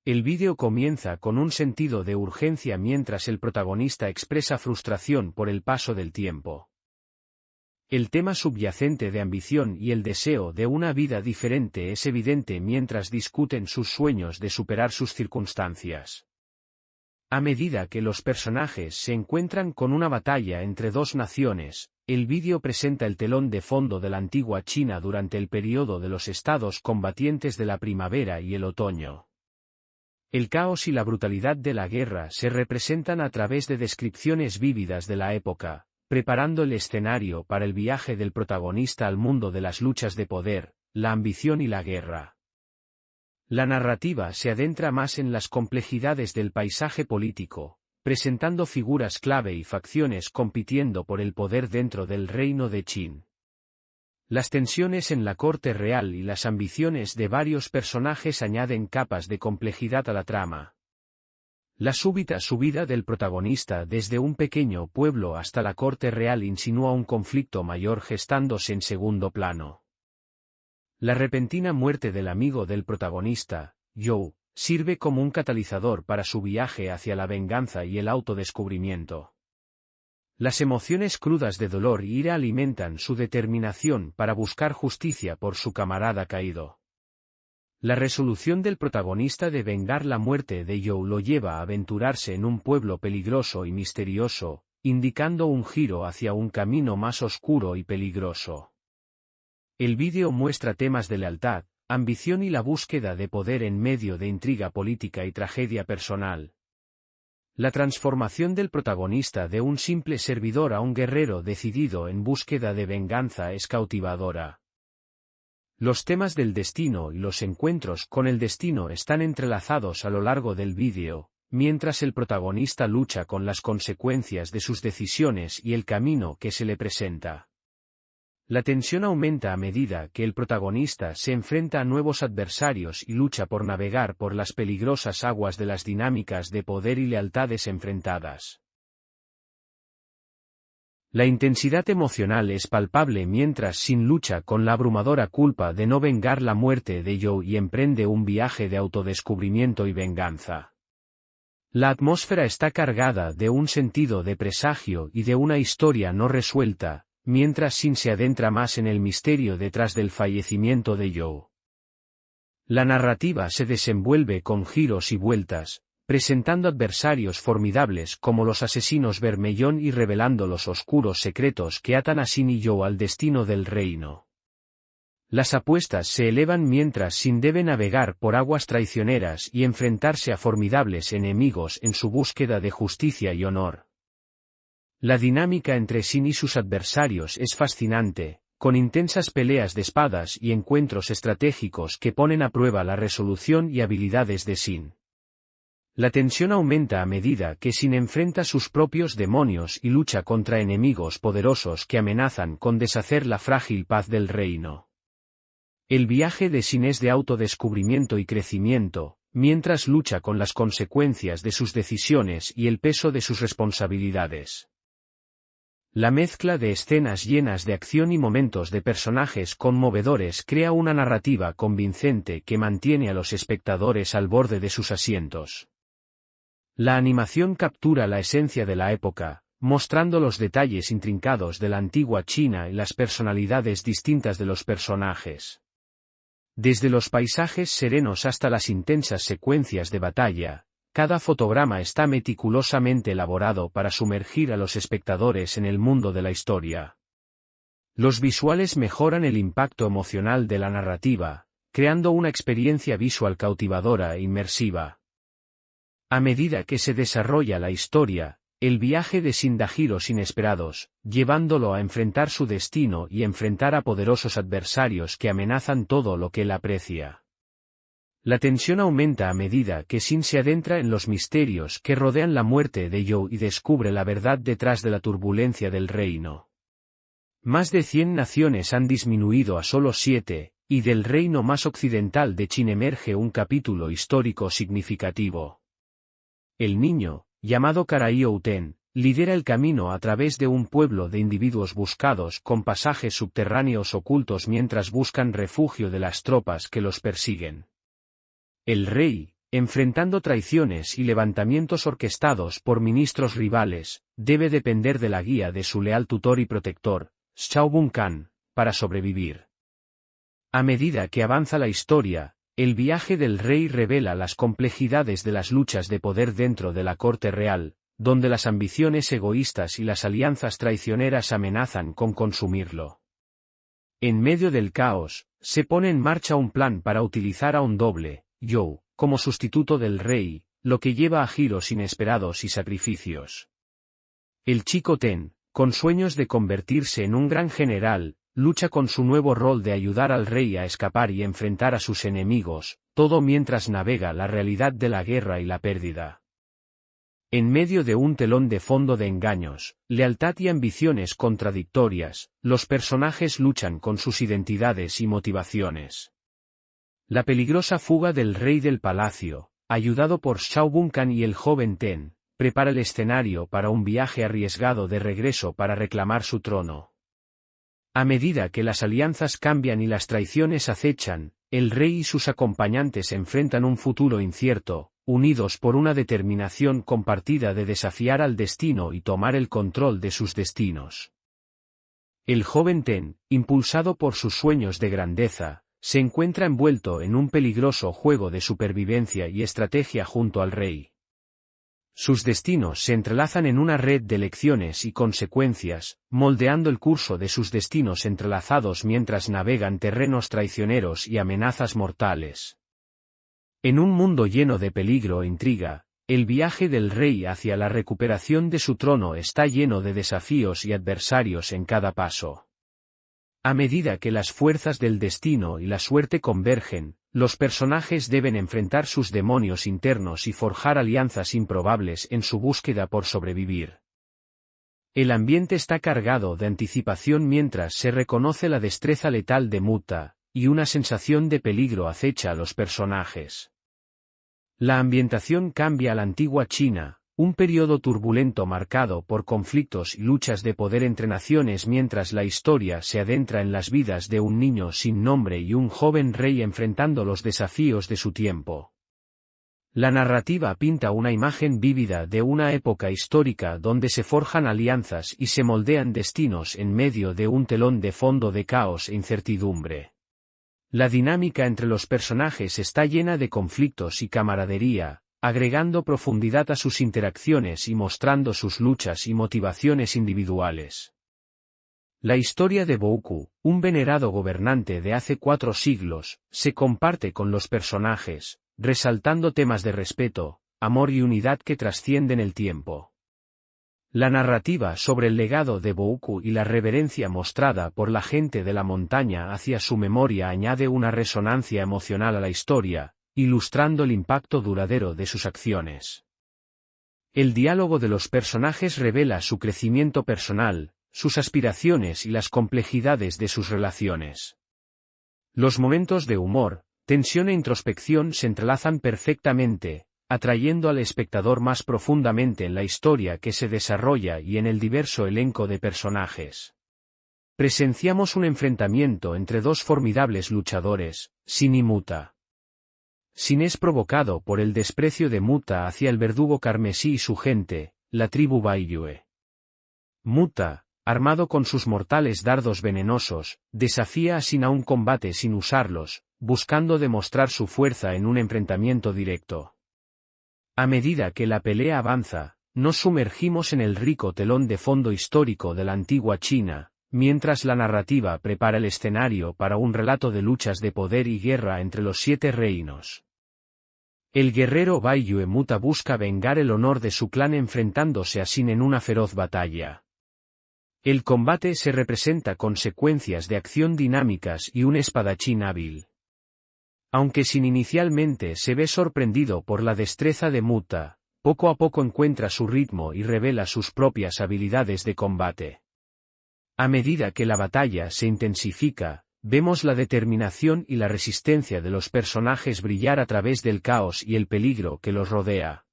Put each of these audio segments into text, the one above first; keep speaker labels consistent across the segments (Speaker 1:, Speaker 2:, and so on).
Speaker 1: El vídeo comienza con un sentido de urgencia mientras el protagonista expresa frustración por el paso del tiempo. El tema subyacente de ambición y el deseo de una vida diferente es evidente mientras discuten sus sueños de superar sus circunstancias. A medida que los personajes se encuentran con una batalla entre dos naciones, el vídeo presenta el telón de fondo de la antigua China durante el período de los estados combatientes de la primavera y el otoño. El caos y la brutalidad de la guerra se representan a través de descripciones vívidas de la época, preparando el escenario para el viaje del protagonista al mundo de las luchas de poder, la ambición y la guerra. La narrativa se adentra más en las complejidades del paisaje político, presentando figuras clave y facciones compitiendo por el poder dentro del reino de Qin. Las tensiones en la corte real y las ambiciones de varios personajes añaden capas de complejidad a la trama. La súbita subida del protagonista desde un pequeño pueblo hasta la corte real insinúa un conflicto mayor gestándose en segundo plano. La repentina muerte del amigo del protagonista, Zhou, sirve como un catalizador para su viaje hacia la venganza y el autodescubrimiento. Las emociones crudas de dolor y ira alimentan su determinación para buscar justicia por su camarada caído. La resolución del protagonista de vengar la muerte de Zhou lo lleva a aventurarse en un pueblo peligroso y misterioso, indicando un giro hacia un camino más oscuro y peligroso. El vídeo muestra temas de lealtad, ambición y la búsqueda de poder en medio de intriga política y tragedia personal. La transformación del protagonista de un simple servidor a un guerrero decidido en búsqueda de venganza es cautivadora. Los temas del destino y los encuentros con el destino están entrelazados a lo largo del vídeo, mientras el protagonista lucha con las consecuencias de sus decisiones y el camino que se le presenta. La tensión aumenta a medida que el protagonista se enfrenta a nuevos adversarios y lucha por navegar por las peligrosas aguas de las dinámicas de poder y lealtades enfrentadas. La intensidad emocional es palpable mientras Xin lucha con la abrumadora culpa de no vengar la muerte de Zhou y emprende un viaje de autodescubrimiento y venganza. La atmósfera está cargada de un sentido de presagio y de una historia no resuelta, mientras Xin se adentra más en el misterio detrás del fallecimiento de Zhou. La narrativa se desenvuelve con giros y vueltas, presentando adversarios formidables como los asesinos Vermellón y revelando los oscuros secretos que atan a Xin y Zhou al destino del reino. Las apuestas se elevan mientras Xin debe navegar por aguas traicioneras y enfrentarse a formidables enemigos en su búsqueda de justicia y honor. La dinámica entre Xin y sus adversarios es fascinante, con intensas peleas de espadas y encuentros estratégicos que ponen a prueba la resolución y habilidades de Xin. La tensión aumenta a medida que Xin enfrenta sus propios demonios y lucha contra enemigos poderosos que amenazan con deshacer la frágil paz del reino. El viaje de Xin es de autodescubrimiento y crecimiento, mientras lucha con las consecuencias de sus decisiones y el peso de sus responsabilidades. La mezcla de escenas llenas de acción y momentos de personajes conmovedores crea una narrativa convincente que mantiene a los espectadores al borde de sus asientos. La animación captura la esencia de la época, mostrando los detalles intrincados de la antigua China y las personalidades distintas de los personajes. Desde los paisajes serenos hasta las intensas secuencias de batalla, cada fotograma está meticulosamente elaborado para sumergir a los espectadores en el mundo de la historia. Los visuales mejoran el impacto emocional de la narrativa, creando una experiencia visual cautivadora e inmersiva. A medida que se desarrolla la historia, el viaje de Xin da giros inesperados, llevándolo a enfrentar su destino y enfrentar a poderosos adversarios que amenazan todo lo que él aprecia. La tensión aumenta a medida que Xin se adentra en los misterios que rodean la muerte de Zhou y descubre la verdad detrás de la turbulencia del reino. Más de 100 naciones han disminuido a solo 7, y del reino más occidental de Qin emerge un capítulo histórico significativo. El niño, llamado Karaio Uten, lidera el camino a través de un pueblo de individuos buscados con pasajes subterráneos ocultos mientras buscan refugio de las tropas que los persiguen. El rey, enfrentando traiciones y levantamientos orquestados por ministros rivales, debe depender de la guía de su leal tutor y protector, Shao Kahn, para sobrevivir. A medida que avanza la historia, el viaje del rey revela las complejidades de las luchas de poder dentro de la corte real, donde las ambiciones egoístas y las alianzas traicioneras amenazan con consumirlo. En medio del caos, se pone en marcha un plan para utilizar a un doble, Zhou, como sustituto del rey, lo que lleva a giros inesperados y sacrificios. El chico Ten, con sueños de convertirse en un gran general, lucha con su nuevo rol de ayudar al rey a escapar y enfrentar a sus enemigos, todo mientras navega la realidad de la guerra y la pérdida. En medio de un telón de fondo de engaños, lealtad y ambiciones contradictorias, los personajes luchan con sus identidades y motivaciones. La peligrosa fuga del rey del palacio, ayudado por Shao Kahn y el joven Ten, prepara el escenario para un viaje arriesgado de regreso para reclamar su trono. A medida que las alianzas cambian y las traiciones acechan, el rey y sus acompañantes enfrentan un futuro incierto, unidos por una determinación compartida de desafiar al destino y tomar el control de sus destinos. El joven Ten, impulsado por sus sueños de grandeza, se encuentra envuelto en un peligroso juego de supervivencia y estrategia junto al rey. Sus destinos se entrelazan en una red de lecciones y consecuencias, moldeando el curso de sus destinos entrelazados mientras navegan terrenos traicioneros y amenazas mortales. En un mundo lleno de peligro e intriga, el viaje del rey hacia la recuperación de su trono está lleno de desafíos y adversarios en cada paso. A medida que las fuerzas del destino y la suerte convergen, los personajes deben enfrentar sus demonios internos y forjar alianzas improbables en su búsqueda por sobrevivir. El ambiente está cargado de anticipación mientras se reconoce la destreza letal de Muta, y una sensación de peligro acecha a los personajes. La ambientación cambia a la antigua China, un periodo turbulento marcado por conflictos y luchas de poder entre naciones mientras la historia se adentra en las vidas de un niño sin nombre y un joven rey enfrentando los desafíos de su tiempo. La narrativa pinta una imagen vívida de una época histórica donde se forjan alianzas y se moldean destinos en medio de un telón de fondo de caos e incertidumbre. La dinámica entre los personajes está llena de conflictos y camaradería, agregando profundidad a sus interacciones y mostrando sus luchas y motivaciones individuales. La historia de Bouku, un venerado gobernante de hace 4 siglos, se comparte con los personajes, resaltando temas de respeto, amor y unidad que trascienden el tiempo. La narrativa sobre el legado de Bouku y la reverencia mostrada por la gente de la montaña hacia su memoria añade una resonancia emocional a la historia, ilustrando el impacto duradero de sus acciones. El diálogo de los personajes revela su crecimiento personal, sus aspiraciones y las complejidades de sus relaciones. Los momentos de humor, tensión e introspección se entrelazan perfectamente, atrayendo al espectador más profundamente en la historia que se desarrolla y en el diverso elenco de personajes. Presenciamos un enfrentamiento entre 2 formidables luchadores, Sin y Muta. Sin es provocado por el desprecio de Muta hacia el verdugo carmesí y su gente, la tribu Baiyue. Muta, armado con sus mortales dardos venenosos, desafía a Sin a un combate sin usarlos, buscando demostrar su fuerza en un enfrentamiento directo. A medida que la pelea avanza, nos sumergimos en el rico telón de fondo histórico de la antigua China, mientras la narrativa prepara el escenario para un relato de luchas de poder y guerra entre los 7 reinos. El guerrero Baiyue Muta busca vengar el honor de su clan enfrentándose a Sin en una feroz batalla. El combate se representa con secuencias de acción dinámicas y un espadachín hábil. Aunque Sin inicialmente se ve sorprendido por la destreza de Muta, poco a poco encuentra su ritmo y revela sus propias habilidades de combate. A medida que la batalla se intensifica, vemos la determinación y la resistencia de los personajes brillar a través del caos y el peligro que los rodea.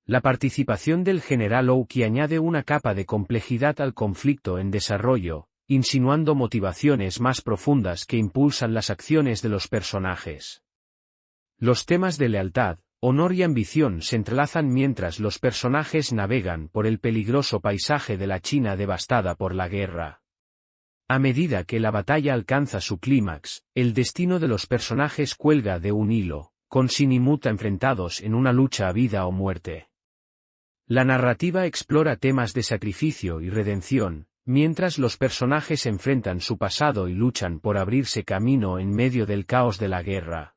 Speaker 1: La participación del general Ouki añade una capa de complejidad al conflicto en desarrollo, insinuando motivaciones más profundas que impulsan las acciones de los personajes. Los temas de lealtad, honor y ambición se entrelazan mientras los personajes navegan por el peligroso paisaje de la China devastada por la guerra. A medida que la batalla alcanza su clímax, el destino de los personajes cuelga de un hilo, con Shin y Muta enfrentados en una lucha a vida o muerte. La narrativa explora temas de sacrificio y redención, mientras los personajes enfrentan su pasado y luchan por abrirse camino en medio del caos de la guerra.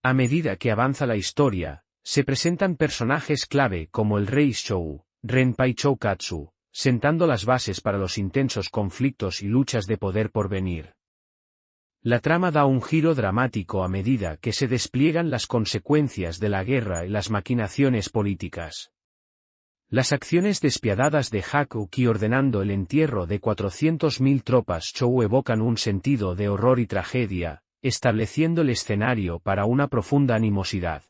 Speaker 1: A medida que avanza la historia, se presentan personajes clave como el rey Shou, Renpai Choukatsu, sentando las bases para los intensos conflictos y luchas de poder por venir. La trama da un giro dramático a medida que se despliegan las consecuencias de la guerra y las maquinaciones políticas. Las acciones despiadadas de Hakuki ordenando el entierro de 400.000 tropas Chou evocan un sentido de horror y tragedia, estableciendo el escenario para una profunda animosidad.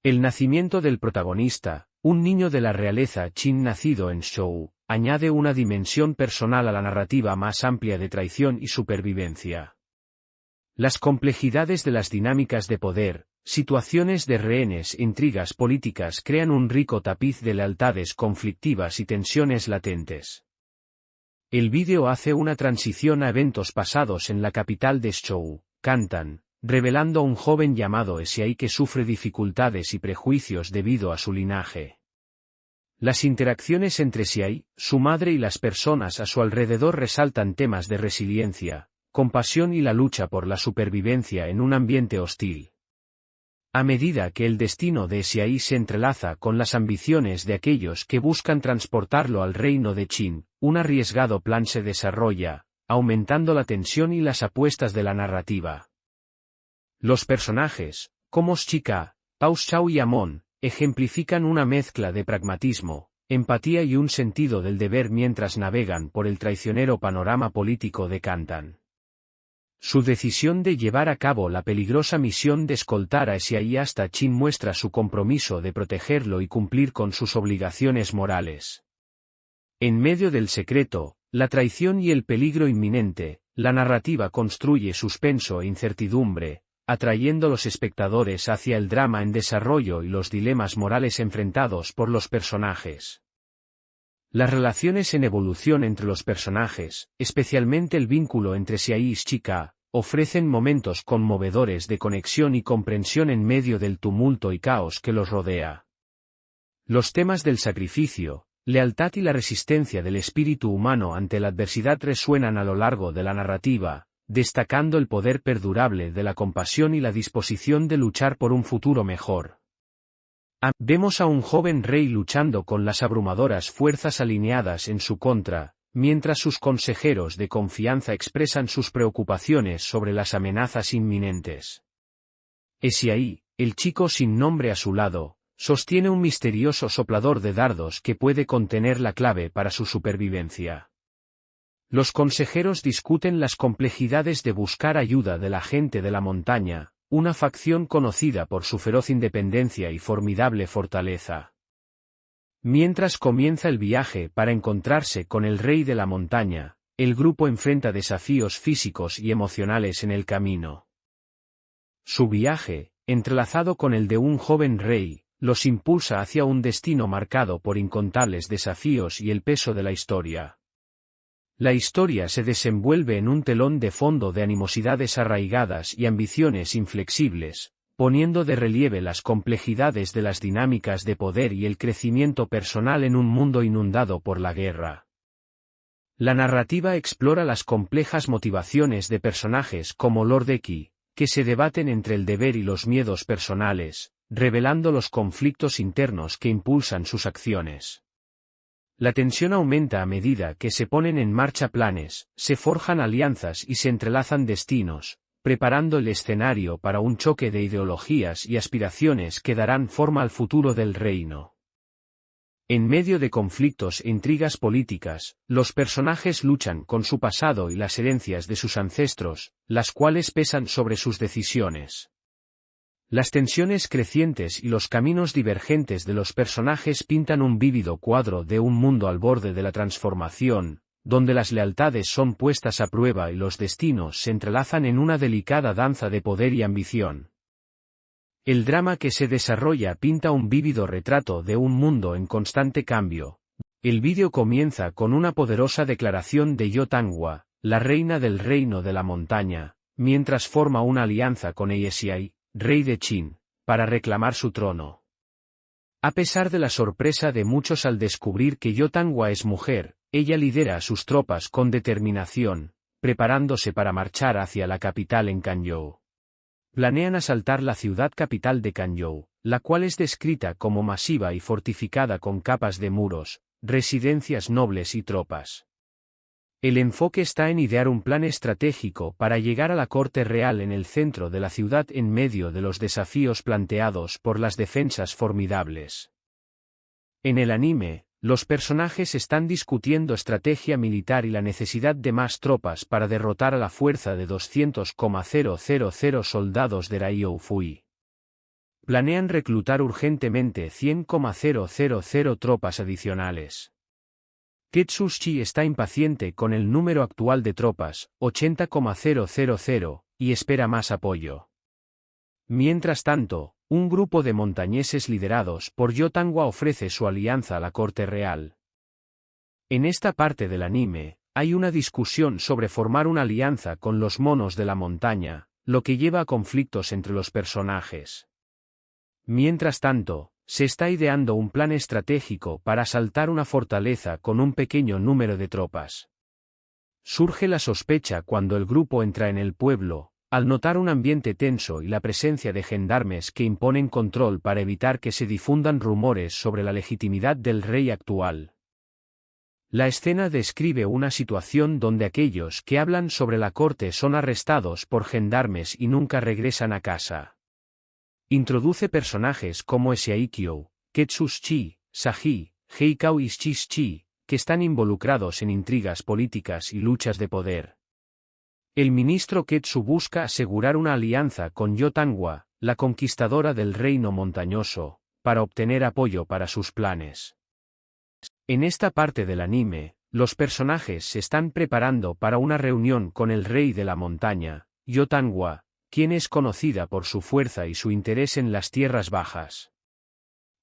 Speaker 1: El nacimiento del protagonista, un niño de la realeza Qin nacido en Zhou, añade una dimensión personal a la narrativa más amplia de traición y supervivencia. Las complejidades de las dinámicas de poder, situaciones de rehenes e intrigas políticas crean un rico tapiz de lealtades conflictivas y tensiones latentes. El vídeo hace una transición a eventos pasados en la capital de Zhou, Canton, revelando a un joven llamado Xiai que sufre dificultades y prejuicios debido a su linaje. Las interacciones entre Xiai, su madre y las personas a su alrededor resaltan temas de resiliencia, compasión y la lucha por la supervivencia en un ambiente hostil. A medida que el destino de Xiai se entrelaza con las ambiciones de aquellos que buscan transportarlo al reino de Qin, un arriesgado plan se desarrolla, aumentando la tensión y las apuestas de la narrativa. Los personajes, como Shika, Pao Shao y Amon, ejemplifican una mezcla de pragmatismo, empatía y un sentido del deber mientras navegan por el traicionero panorama político de Canton. Su decisión de llevar a cabo la peligrosa misión de escoltar a Xiai hasta Qin muestra su compromiso de protegerlo y cumplir con sus obligaciones morales. En medio del secreto, la traición y el peligro inminente, la narrativa construye suspenso e incertidumbre, atrayendo a los espectadores hacia el drama en desarrollo y los dilemas morales enfrentados por los personajes. Las relaciones en evolución entre los personajes, especialmente el vínculo entre Xiai y Shika, ofrecen momentos conmovedores de conexión y comprensión en medio del tumulto y caos que los rodea. Los temas del sacrificio, lealtad y la resistencia del espíritu humano ante la adversidad resuenan a lo largo de la narrativa, destacando el poder perdurable de la compasión y la disposición de luchar por un futuro mejor. Vemos a un joven rey luchando con las abrumadoras fuerzas alineadas en su contra, mientras sus consejeros de confianza expresan sus preocupaciones sobre las amenazas inminentes. Xiai, el chico sin nombre a su lado, sostiene un misterioso soplador de dardos que puede contener la clave para su supervivencia. Los consejeros discuten las complejidades de buscar ayuda de la gente de la montaña, una facción conocida por su feroz independencia y formidable fortaleza. Mientras comienza el viaje para encontrarse con el rey de la montaña, el grupo enfrenta desafíos físicos y emocionales en el camino. Su viaje, entrelazado con el de un joven rey, los impulsa hacia un destino marcado por incontables desafíos y el peso de la historia. La historia se desenvuelve en un telón de fondo de animosidades arraigadas y ambiciones inflexibles, poniendo de relieve las complejidades de las dinámicas de poder y el crecimiento personal en un mundo inundado por la guerra. La narrativa explora las complejas motivaciones de personajes como Lord Eki, que se debaten entre el deber y los miedos personales, revelando los conflictos internos que impulsan sus acciones. La tensión aumenta a medida que se ponen en marcha planes, se forjan alianzas y se entrelazan destinos, preparando el escenario para un choque de ideologías y aspiraciones que darán forma al futuro del reino. En medio de conflictos e intrigas políticas, los personajes luchan con su pasado y las herencias de sus ancestros, las cuales pesan sobre sus decisiones. Las tensiones crecientes y los caminos divergentes de los personajes pintan un vívido cuadro de un mundo al borde de la transformación, donde las lealtades son puestas a prueba y los destinos se entrelazan en una delicada danza de poder y ambición. El drama que se desarrolla pinta un vívido retrato de un mundo en constante cambio. El vídeo comienza con una poderosa declaración de Yo Tangwa, la reina del reino de la montaña, mientras forma una alianza con Xiai, rey de Qin, para reclamar su trono. A pesar de la sorpresa de muchos al descubrir que Yo Tangwa es mujer, ella lidera a sus tropas con determinación, preparándose para marchar hacia la capital en Quanzhou. Planean asaltar la ciudad capital de Quanzhou, la cual es descrita como masiva y fortificada con capas de muros, residencias nobles y tropas. El enfoque está en idear un plan estratégico para llegar a la corte real en el centro de la ciudad en medio de los desafíos planteados por las defensas formidables. En el anime, los personajes están discutiendo estrategia militar y la necesidad de más tropas para derrotar a la fuerza de 200,000 soldados de Ryo Fui. Planean reclutar urgentemente 100,000 tropas adicionales. Ketsushi está impaciente con el número actual de tropas, 80,000, y espera más apoyo. Mientras tanto, un grupo de montañeses liderados por Yo Tangwa ofrece su alianza a la corte real. En esta parte del anime, hay una discusión sobre formar una alianza con los monos de la montaña, lo que lleva a conflictos entre los personajes. Mientras tanto, se está ideando un plan estratégico para asaltar una fortaleza con un pequeño número de tropas. Surge la sospecha cuando el grupo entra en el pueblo, al notar un ambiente tenso y la presencia de gendarmes que imponen control para evitar que se difundan rumores sobre la legitimidad del rey actual. La escena describe una situación donde aquellos que hablan sobre la corte son arrestados por gendarmes y nunca regresan a casa. Introduce personajes como Xiaikyo, Ketsushi, Saji, Heikao y Shishi, que están involucrados en intrigas políticas y luchas de poder. El ministro Ketsu busca asegurar una alianza con Yo Tangwa, la conquistadora del reino montañoso, para obtener apoyo para sus planes. En esta parte del anime, los personajes se están preparando para una reunión con el rey de la montaña, Yo Tangwa, quien es conocida por su fuerza y su interés en las tierras bajas.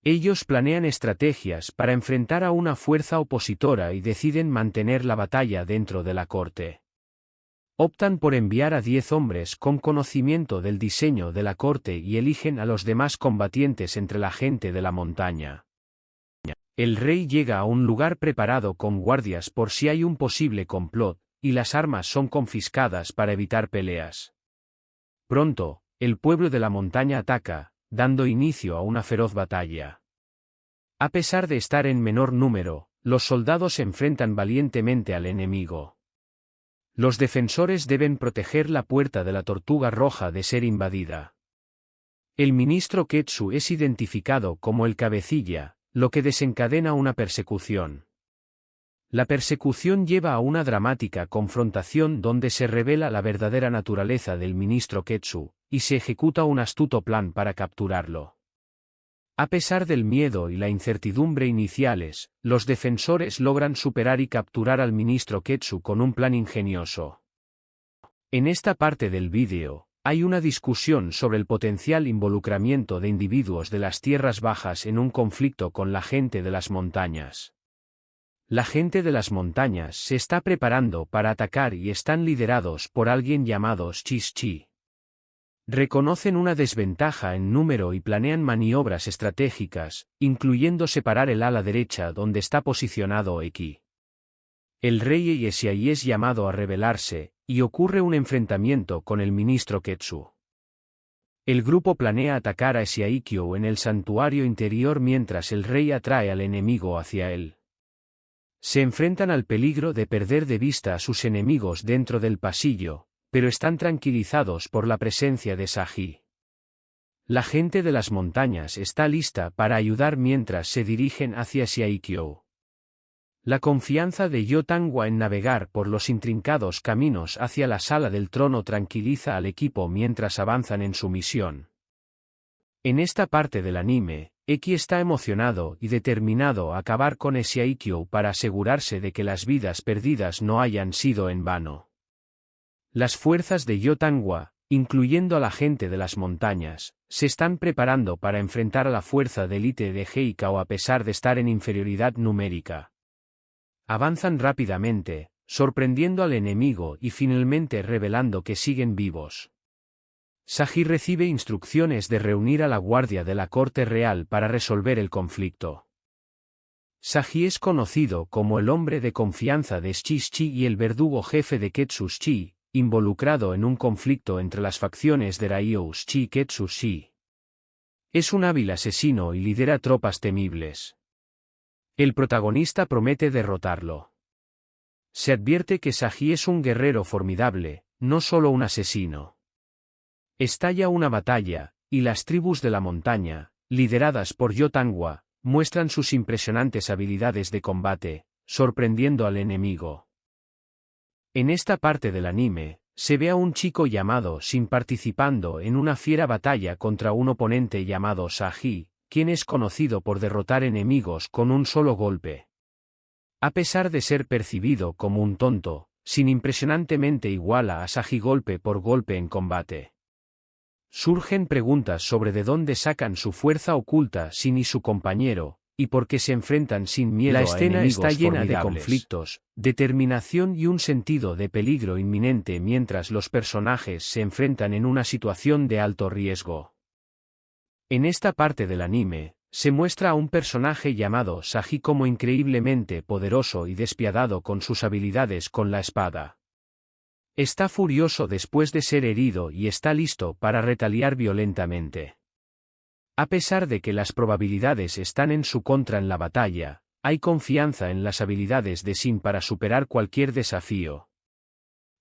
Speaker 1: Ellos planean estrategias para enfrentar a una fuerza opositora y deciden mantener la batalla dentro de la corte. Optan por enviar a 10 hombres con conocimiento del diseño de la corte y eligen a los demás combatientes entre la gente de la montaña. El rey llega a un lugar preparado con guardias por si hay un posible complot, y las armas son confiscadas para evitar peleas. Pronto, el pueblo de la montaña ataca, dando inicio a una feroz batalla. A pesar de estar en menor número, los soldados se enfrentan valientemente al enemigo. Los defensores deben proteger la puerta de la Tortuga Roja de ser invadida. El ministro Ketsu es identificado como el cabecilla, lo que desencadena una persecución. La persecución lleva a una dramática confrontación donde se revela la verdadera naturaleza del ministro Ketsu, y se ejecuta un astuto plan para capturarlo. A pesar del miedo y la incertidumbre iniciales, los defensores logran superar y capturar al ministro Ketsu con un plan ingenioso. En esta parte del vídeo, hay una discusión sobre el potencial involucramiento de individuos de las tierras bajas en un conflicto con la gente de las montañas. La gente de las montañas se está preparando para atacar y están liderados por alguien llamado Shishi. Reconocen una desventaja en número y planean maniobras estratégicas, incluyendo separar el ala derecha donde está posicionado Eki. El rey Xiai es llamado a rebelarse, y ocurre un enfrentamiento con el ministro Ketsu. El grupo planea atacar a Xiaikyo en el santuario interior mientras el rey atrae al enemigo hacia él. Se enfrentan al peligro de perder de vista a sus enemigos dentro del pasillo, pero están tranquilizados por la presencia de Saji. La gente de las montañas está lista para ayudar mientras se dirigen hacia Xiaikyo. La confianza de Yo Tangwa en navegar por los intrincados caminos hacia la sala del trono tranquiliza al equipo mientras avanzan en su misión. En esta parte del anime, Eki está emocionado y determinado a acabar con Xiaikyo para asegurarse de que las vidas perdidas no hayan sido en vano. Las fuerzas de Yo Tangwa, incluyendo a la gente de las montañas, se están preparando para enfrentar a la fuerza de élite de Heikao a pesar de estar en inferioridad numérica. Avanzan rápidamente, sorprendiendo al enemigo y finalmente revelando que siguen vivos. Saji recibe instrucciones de reunir a la guardia de la corte real para resolver el conflicto. Saji es conocido como el hombre de confianza de Shi y el verdugo jefe de Ketsu-Shi, involucrado en un conflicto entre las facciones de Ryo-Shi y Ketsu-Shi. Es un hábil asesino y lidera tropas temibles. El protagonista promete derrotarlo. Se advierte que Saji es un guerrero formidable, no solo un asesino. Estalla una batalla, y las tribus de la montaña, lideradas por Yotangwa, muestran sus impresionantes habilidades de combate, sorprendiendo al enemigo. En esta parte del anime, se ve a un chico llamado Shin participando en una fiera batalla contra un oponente llamado Saji, quien es conocido por derrotar enemigos con un solo golpe. A pesar de ser percibido como un tonto, Shin impresionantemente iguala a Saji golpe por golpe en combate. Surgen preguntas sobre de dónde sacan su fuerza oculta Shin y su compañero, y por qué se enfrentan sin miedo a enemigos formidables. La escena está llena de conflictos, determinación y un sentido de peligro inminente mientras los personajes se enfrentan en una situación de alto riesgo. En esta parte del anime, se muestra a un personaje llamado Saji como increíblemente poderoso y despiadado con sus habilidades con la espada. Está furioso después de ser herido y está listo para retaliar violentamente. A pesar de que las probabilidades están en su contra en la batalla, hay confianza en las habilidades de Shin para superar cualquier desafío.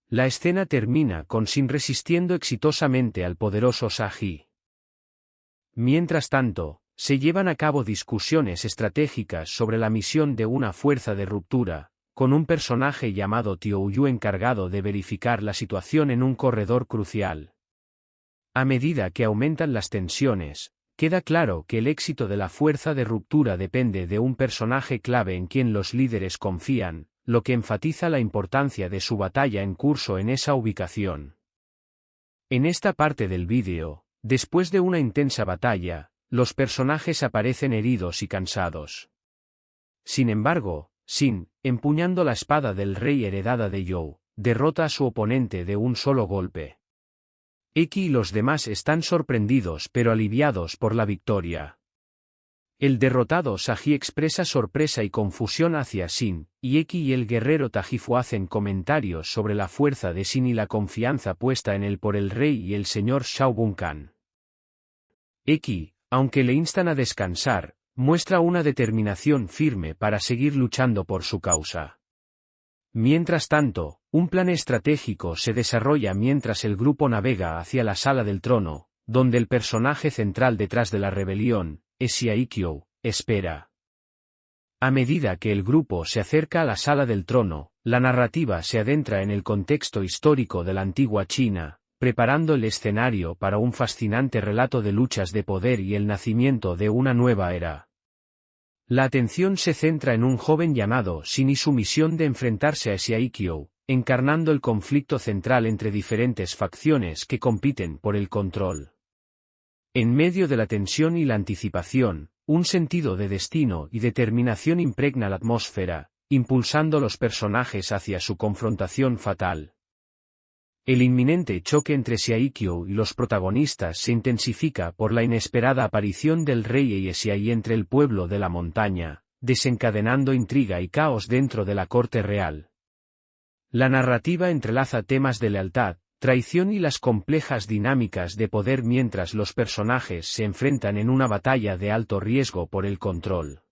Speaker 1: La escena termina con Shin resistiendo exitosamente al poderoso Saji. Mientras tanto, se llevan a cabo discusiones estratégicas sobre la misión de una fuerza de ruptura, con un personaje llamado Tio-Yu encargado de verificar la situación en un corredor crucial. A medida que aumentan las tensiones, queda claro que el éxito de la fuerza de ruptura depende de un personaje clave en quien los líderes confían, lo que enfatiza la importancia de su batalla en curso en esa ubicación. En esta parte del vídeo, después de una intensa batalla, los personajes aparecen heridos y cansados. Sin embargo, Shin, empuñando la espada del rey heredada de You, derrota a su oponente de un solo golpe. Eki y los demás están sorprendidos pero aliviados por la victoria. El derrotado Saji expresa sorpresa y confusión hacia Shin, y Eki y el guerrero Tajifu hacen comentarios sobre la fuerza de Shin y la confianza puesta en él por el rey y el señor Shao Bunkan. Eki, aunque le instan a descansar, muestra una determinación firme para seguir luchando por su causa. Mientras tanto, un plan estratégico se desarrolla mientras el grupo navega hacia la Sala del Trono, donde el personaje central detrás de la rebelión, Saikyo, espera. A medida que el grupo se acerca a la Sala del Trono, la narrativa se adentra en el contexto histórico de la antigua China, preparando el escenario para un fascinante relato de luchas de poder y el nacimiento de una nueva era. La atención se centra en un joven llamado Shin y su misión de enfrentarse a Saikyo, encarnando el conflicto central entre diferentes facciones que compiten por el control. En medio de la tensión y la anticipación, un sentido de destino y determinación impregna la atmósfera, impulsando los personajes hacia su confrontación fatal. El inminente choque entre Saikyo y los protagonistas se intensifica por la inesperada aparición del rey Eisai entre el pueblo de la montaña, desencadenando intriga y caos dentro de la corte real. La narrativa entrelaza temas de lealtad, traición y las complejas dinámicas de poder mientras los personajes se enfrentan en una batalla de alto riesgo por el control.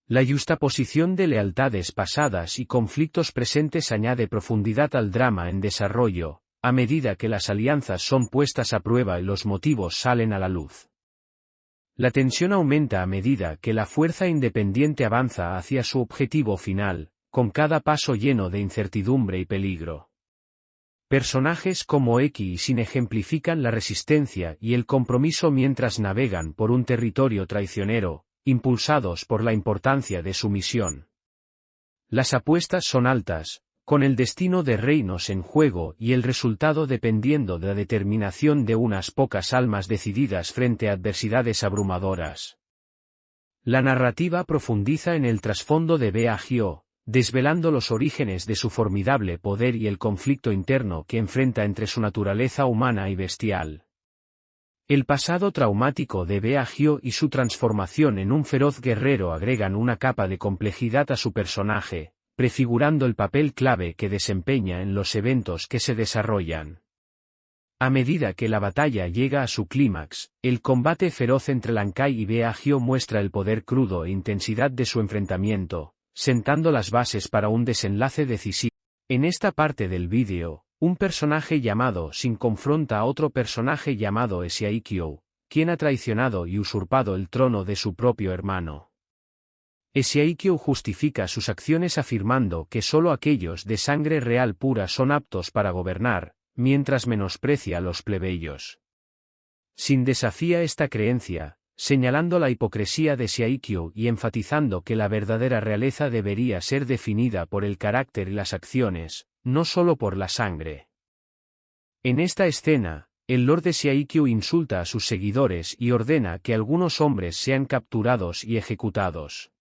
Speaker 1: La yuxtaposición de lealtades pasadas y conflictos presentes añade profundidad al drama en desarrollo, a medida que las alianzas son puestas a prueba y los motivos salen a la luz. La tensión aumenta a medida que la fuerza independiente avanza hacia su objetivo final, con cada paso lleno de incertidumbre y peligro. Personajes como Eki y Shin ejemplifican la resistencia y el compromiso mientras navegan por un territorio traicionero, impulsados por la importancia de su misión. Las apuestas son altas, con el destino de reinos en juego y el resultado dependiendo de la determinación de unas pocas almas decididas frente a adversidades abrumadoras. La narrativa profundiza en el trasfondo de Beagio, desvelando los orígenes de su formidable poder y el conflicto interno que enfrenta entre su naturaleza humana y bestial. El pasado traumático de Beagio y su transformación en un feroz guerrero agregan una capa de complejidad a su personaje, prefigurando el papel clave que desempeña en los eventos que se desarrollan. A medida que la batalla llega a su clímax, el combate feroz entre Lankai y Beagio muestra el poder crudo e intensidad de su enfrentamiento, sentando las bases para un desenlace decisivo. En esta parte del vídeo, un personaje llamado Shin confronta a otro personaje llamado Esiaikyo, quien ha traicionado y usurpado el trono de su propio hermano. Esiaikyo justifica sus acciones afirmando que solo aquellos de sangre real pura son aptos para gobernar, mientras menosprecia a los plebeyos. Shin desafía esta creencia, señalando la hipocresía de Esiaikyo y enfatizando que la verdadera realeza debería ser definida por el carácter y las acciones, no solo por la sangre. En esta escena, el Lord Esiaikyo insulta a sus seguidores y ordena que algunos hombres sean capturados y ejecutados.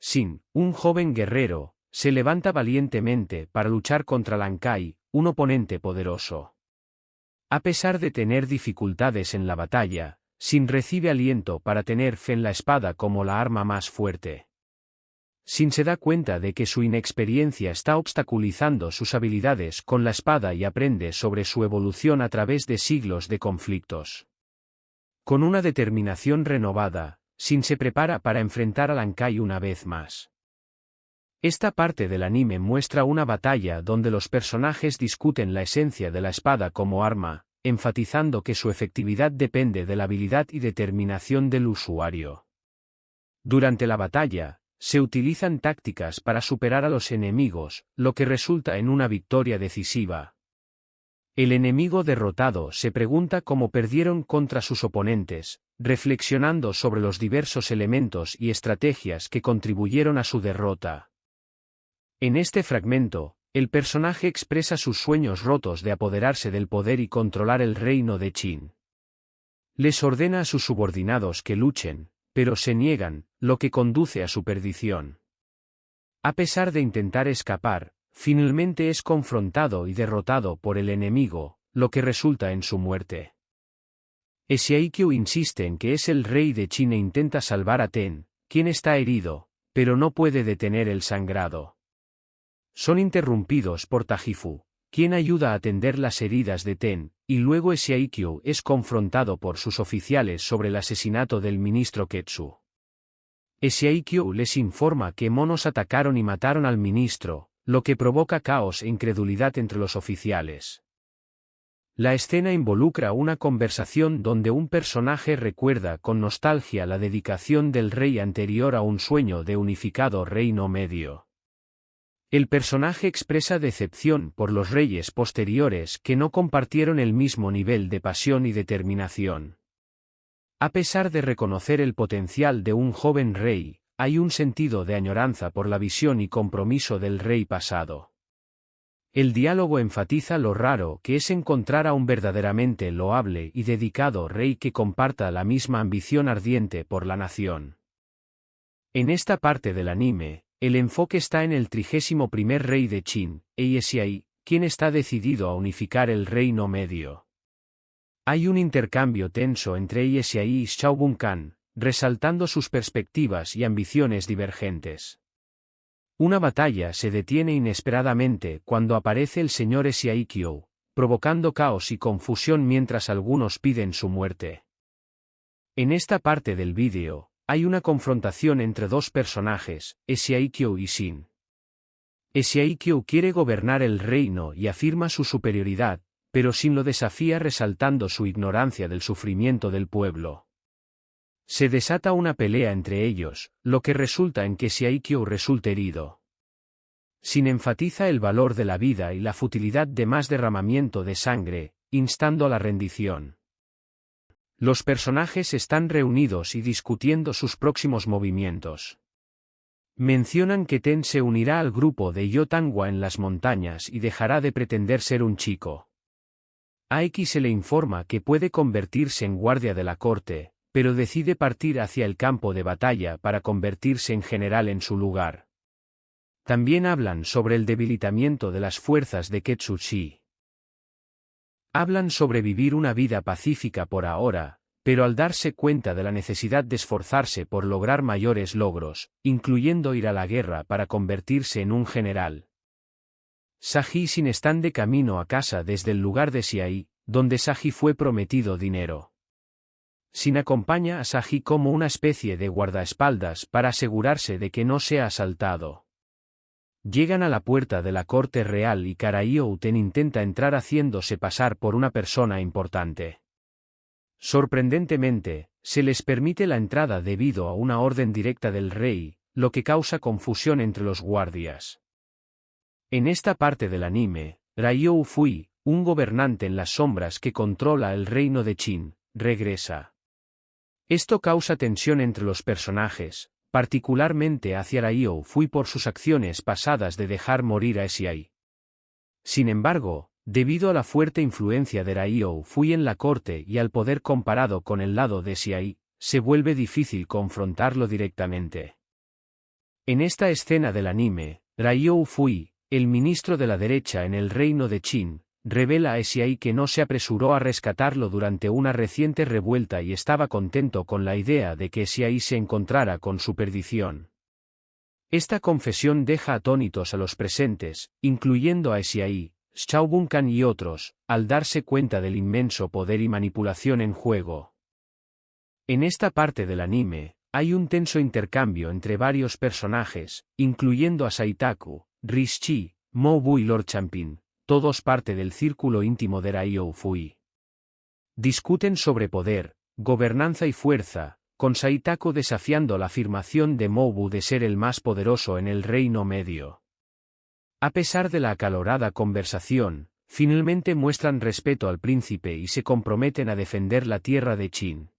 Speaker 1: Shin, un joven guerrero, se levanta valientemente para luchar contra Lankai, un oponente poderoso. A pesar de tener dificultades en la batalla, Shin recibe aliento para tener fe en la espada como la arma más fuerte. Shin se da cuenta de que su inexperiencia está obstaculizando sus habilidades con la espada y aprende sobre su evolución a través de siglos de conflictos. Con una determinación renovada, Shin se prepara para enfrentar a Lankai una vez más. Esta parte del anime muestra una batalla donde los personajes discuten la esencia de la espada como arma, enfatizando que su efectividad depende de la habilidad y determinación del usuario. Durante la batalla, se utilizan tácticas para superar a los enemigos, lo que resulta en una victoria decisiva. El enemigo derrotado se pregunta cómo perdieron contra sus oponentes, reflexionando sobre los diversos elementos y estrategias que contribuyeron a su derrota. En este fragmento, el personaje expresa sus sueños rotos de apoderarse del poder y controlar el reino de Qin. Les ordena a sus subordinados que luchen, pero se niegan, lo que conduce a su perdición. A pesar de intentar escapar, finalmente es confrontado y derrotado por el enemigo, lo que resulta en su muerte. Esiaikyo insiste en que es el rey de Qin e intenta salvar a Ten, quien está herido, pero no puede detener el sangrado. Son interrumpidos por Tajifu, quien ayuda a atender las heridas de Ten, y luego Esiaikyo es confrontado por sus oficiales sobre el asesinato del ministro Ketsu. Esiaikyo les informa que monos atacaron y mataron al ministro, lo que provoca caos e incredulidad entre los oficiales. La escena involucra una conversación donde un personaje recuerda con nostalgia la dedicación del rey anterior a un sueño de unificado reino medio. El personaje expresa decepción por los reyes posteriores que no compartieron el mismo nivel de pasión y determinación. A pesar de reconocer el potencial de un joven rey, hay un sentido de añoranza por la visión y compromiso del rey pasado. El diálogo enfatiza lo raro que es encontrar a un verdaderamente loable y dedicado rey que comparta la misma ambición ardiente por la nación. En esta parte del anime, el enfoque está en el 31º rey de Qin, Esiai, quien está decidido a unificar el reino medio. Hay un intercambio tenso entre Esiai y Xiaobun Kan, resaltando sus perspectivas y ambiciones divergentes. Una batalla se detiene inesperadamente cuando aparece el señor Esiaikyo, provocando caos y confusión mientras algunos piden su muerte. En esta parte del vídeo, hay una confrontación entre dos personajes, Esiaikyo y Shin. Esiaikyo quiere gobernar el reino y afirma su superioridad, pero Shin lo desafía resaltando su ignorancia del sufrimiento del pueblo. Se desata una pelea entre ellos, lo que resulta en que Esiaikyo resulte herido. Shin enfatiza el valor de la vida y la futilidad de más derramamiento de sangre, instando a la rendición. Los personajes están reunidos y discutiendo sus próximos movimientos. Mencionan que Ten se unirá al grupo de Yotangwa en las montañas y dejará de pretender ser un chico. Aiki se le informa que puede convertirse en guardia de la corte, pero decide partir hacia el campo de batalla para convertirse en general en su lugar. También hablan sobre el debilitamiento de las fuerzas de Ketsushi. Hablan sobre vivir una vida pacífica por ahora, pero al darse cuenta de la necesidad de esforzarse por lograr mayores logros, incluyendo ir a la guerra para convertirse en un general. Saji-sin están de camino a casa desde el lugar de Siai, donde Saji fue prometido dinero. Sin acompaña a Saji como una especie de guardaespaldas para asegurarse de que no sea asaltado. Llegan a la puerta de la corte real y Karaio Uten intenta entrar haciéndose pasar por una persona importante. Sorprendentemente, se les permite la entrada debido a una orden directa del rey, lo que causa confusión entre los guardias. En esta parte del anime, Ryo Fui, un gobernante en las sombras que controla el reino de Qin, regresa. Esto causa tensión entre los personajes, particularmente hacia Ryo Fui por sus acciones pasadas de dejar morir a Siai. Sin embargo, debido a la fuerte influencia de Ryo Fui en la corte y al poder comparado con el lado de Siai, se vuelve difícil confrontarlo directamente. En esta escena del anime, Ryo Fui, el ministro de la derecha en el reino de Qin, revela a Siai que no se apresuró a rescatarlo durante una reciente revuelta y estaba contento con la idea de que Siai se encontrara con su perdición. Esta confesión deja atónitos a los presentes, incluyendo a Siai, Shaobunkan y otros, al darse cuenta del inmenso poder y manipulación en juego. En esta parte del anime, hay un tenso intercambio entre varios personajes, incluyendo a Saitaku, Rishi, Mobu y Lord Champin, todos parte del círculo íntimo de Ryo Fui. Discuten sobre poder, gobernanza y fuerza, con Saitaku desafiando la afirmación de Mobu de ser el más poderoso en el Reino Medio. A pesar de la acalorada conversación, finalmente muestran respeto al príncipe y se comprometen a defender la tierra de Qin.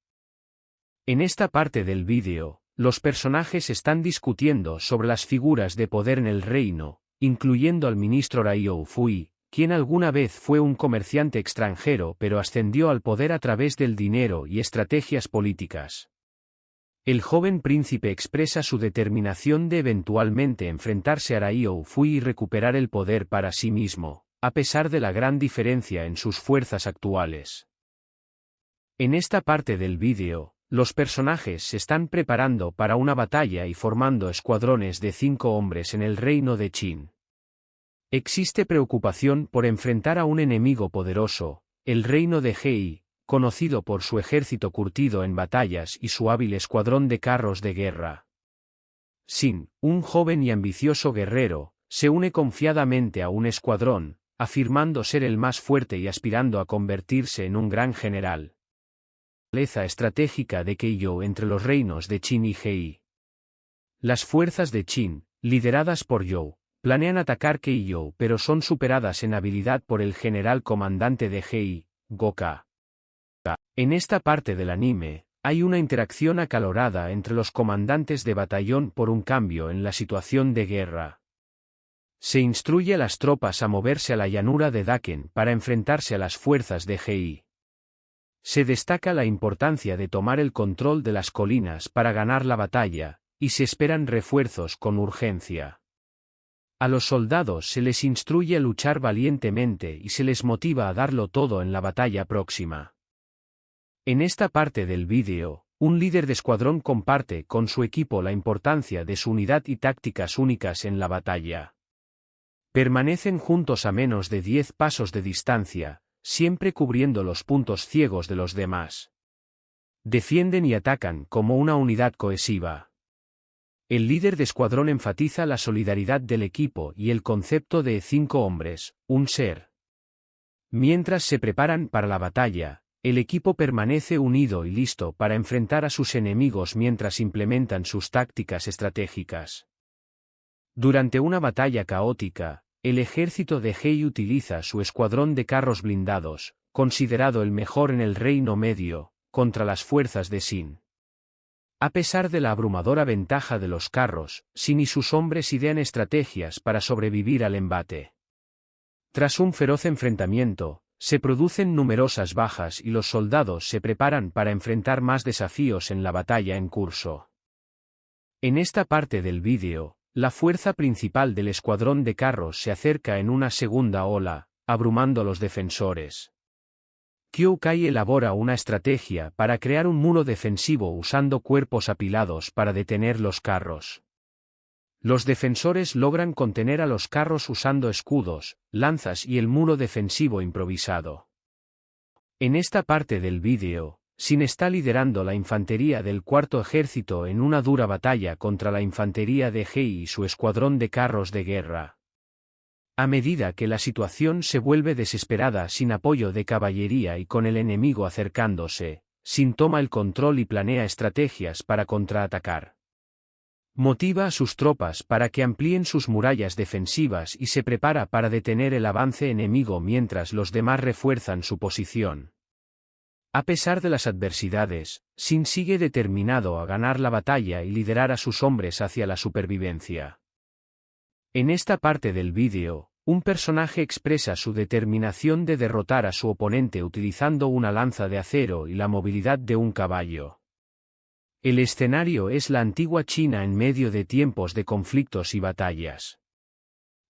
Speaker 1: En esta parte del vídeo, los personajes están discutiendo sobre las figuras de poder en el reino, incluyendo al ministro Ryo Fui, quien alguna vez fue un comerciante extranjero pero ascendió al poder a través del dinero y estrategias políticas. El joven príncipe expresa su determinación de eventualmente enfrentarse a Ryo Fui y recuperar el poder para sí mismo, a pesar de la gran diferencia en sus fuerzas actuales. En esta parte del vídeo, los personajes se están preparando para una batalla y formando escuadrones de 5 hombres en el reino de Qin. Existe preocupación por enfrentar a un enemigo poderoso, el reino de Hei, conocido por su ejército curtido en batallas y su hábil escuadrón de carros de guerra. Sin, un joven y ambicioso guerrero, se une confiadamente a un escuadrón, afirmando ser el más fuerte y aspirando a convertirse en un gran general. Fortaleza estratégica de Keiyo entre los reinos de Qin y Hei. Las fuerzas de Qin, lideradas por Zhou, planean atacar Keiyo pero son superadas en habilidad por el general comandante de Hei, Goka. En esta parte del anime, hay una interacción acalorada entre los comandantes de batallón por un cambio en la situación de guerra. Se instruye a las tropas a moverse a la llanura de Daken para enfrentarse a las fuerzas de Hei. Se destaca la importancia de tomar el control de las colinas para ganar la batalla, y se esperan refuerzos con urgencia. A los soldados se les instruye a luchar valientemente y se les motiva a darlo todo en la batalla próxima. En esta parte del vídeo, un líder de escuadrón comparte con su equipo la importancia de su unidad y tácticas únicas en la batalla. Permanecen juntos a menos de 10 pasos de distancia, siempre cubriendo los puntos ciegos de los demás. Defienden y atacan como una unidad cohesiva. El líder de escuadrón enfatiza la solidaridad del equipo y el concepto de 5 hombres, un ser. Mientras se preparan para la batalla, el equipo permanece unido y listo para enfrentar a sus enemigos mientras implementan sus tácticas estratégicas. Durante una batalla caótica, el ejército de Hei utiliza su escuadrón de carros blindados, considerado el mejor en el Reino Medio, contra las fuerzas de Qin. A pesar de la abrumadora ventaja de los carros, Shin y sus hombres idean estrategias para sobrevivir al embate. Tras un feroz enfrentamiento, se producen numerosas bajas y los soldados se preparan para enfrentar más desafíos en la batalla en curso. En esta parte del vídeo, la fuerza principal del escuadrón de carros se acerca en una segunda ola, abrumando a los defensores. Kyo-Kai elabora una estrategia para crear un muro defensivo usando cuerpos apilados para detener los carros. Los defensores logran contener a los carros usando escudos, lanzas y el muro defensivo improvisado. En esta parte del vídeo, Shin está liderando la infantería del cuarto ejército en una dura batalla contra la infantería de Hei y su escuadrón de carros de guerra. A medida que la situación se vuelve desesperada sin apoyo de caballería y con el enemigo acercándose, Shin toma el control y planea estrategias para contraatacar. Motiva a sus tropas para que amplíen sus murallas defensivas y se prepara para detener el avance enemigo mientras los demás refuerzan su posición. A pesar de las adversidades, Shin sigue determinado a ganar la batalla y liderar a sus hombres hacia la supervivencia. En esta parte del vídeo, un personaje expresa su determinación de derrotar a su oponente utilizando una lanza de acero y la movilidad de un caballo. El escenario es la antigua China en medio de tiempos de conflictos y batallas.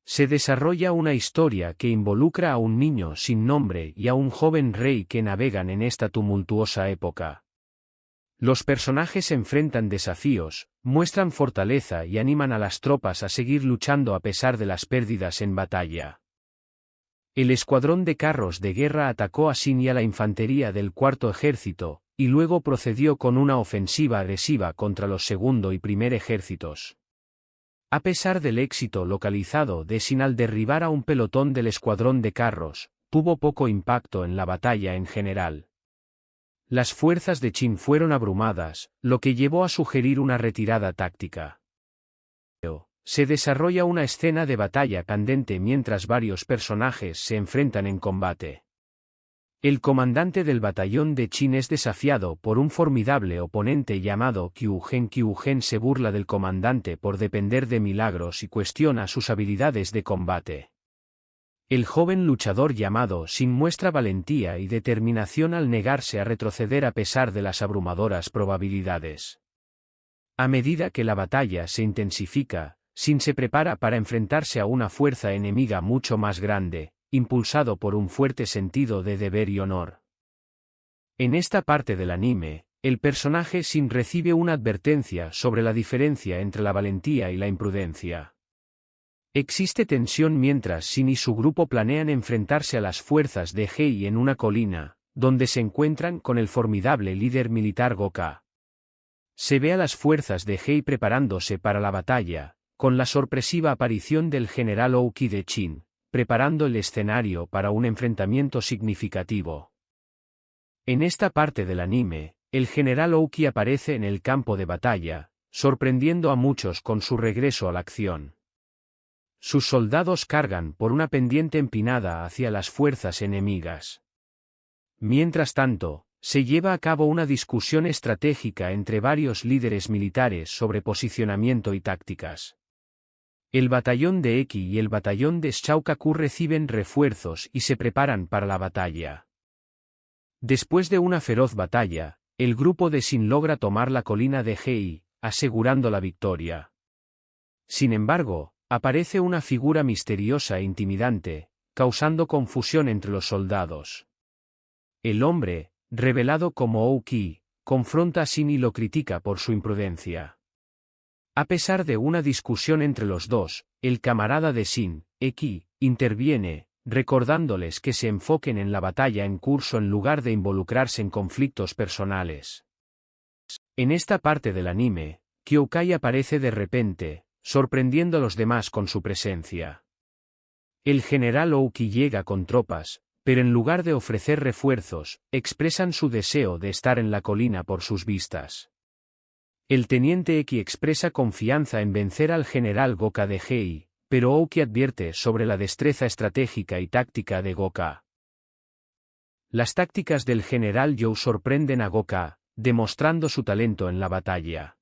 Speaker 1: Se desarrolla una historia que involucra a un niño sin nombre y a un joven rey que navegan en esta tumultuosa época. Los personajes enfrentan desafíos, muestran fortaleza y animan a las tropas a seguir luchando a pesar de las pérdidas en batalla. El escuadrón de carros de guerra atacó a Shin y a la infantería del cuarto ejército, y luego procedió con una ofensiva agresiva contra los segundo y primer ejércitos. A pesar del éxito localizado de Shin al derribar a un pelotón del escuadrón de carros, tuvo poco impacto en la batalla en general. Las fuerzas de Shin fueron abrumadas, lo que llevó a sugerir una retirada táctica. Se desarrolla una escena de batalla candente mientras varios personajes se enfrentan en combate. El comandante del batallón de Shin es desafiado por un formidable oponente llamado Kyugen. Kyugen se burla del comandante por depender de milagros y cuestiona sus habilidades de combate. El joven luchador llamado Shin muestra valentía y determinación al negarse a retroceder a pesar de las abrumadoras probabilidades. A medida que la batalla se intensifica, Shin se prepara para enfrentarse a una fuerza enemiga mucho más grande, impulsado por un fuerte sentido de deber y honor. En esta parte del anime, el personaje Shin recibe una advertencia sobre la diferencia entre la valentía y la imprudencia. Existe tensión mientras Shin y su grupo planean enfrentarse a las fuerzas de Hei en una colina, donde se encuentran con el formidable líder militar Goka. Se ve a las fuerzas de Hei preparándose para la batalla, con la sorpresiva aparición del general Ouki de Shin, preparando el escenario para un enfrentamiento significativo. En esta parte del anime, el general Ouki aparece en el campo de batalla, sorprendiendo a muchos con su regreso a la acción. Sus soldados cargan por una pendiente empinada hacia las fuerzas enemigas. Mientras tanto, se lleva a cabo una discusión estratégica entre varios líderes militares sobre posicionamiento y tácticas. El batallón de Eki y el batallón de Shaukaku reciben refuerzos y se preparan para la batalla. Después de una feroz batalla, el grupo de Shin logra tomar la colina de Hei, asegurando la victoria. Sin embargo, aparece una figura misteriosa e intimidante, causando confusión entre los soldados. El hombre, revelado como Ouki, confronta a Shin y lo critica por su imprudencia. A pesar de una discusión entre los dos, el camarada de Shin, Eki, interviene, recordándoles que se enfoquen en la batalla en curso en lugar de involucrarse en conflictos personales. En esta parte del anime, Kyo-Kai aparece de repente, sorprendiendo a los demás con su presencia. El general Ouki llega con tropas, pero en lugar de ofrecer refuerzos, expresan su deseo de estar en la colina por sus vistas. El teniente Eki expresa confianza en vencer al general Goka de Hei, pero Ouki advierte sobre la destreza estratégica y táctica de Goka. Las tácticas del general You sorprenden a Goka, demostrando su talento en la batalla.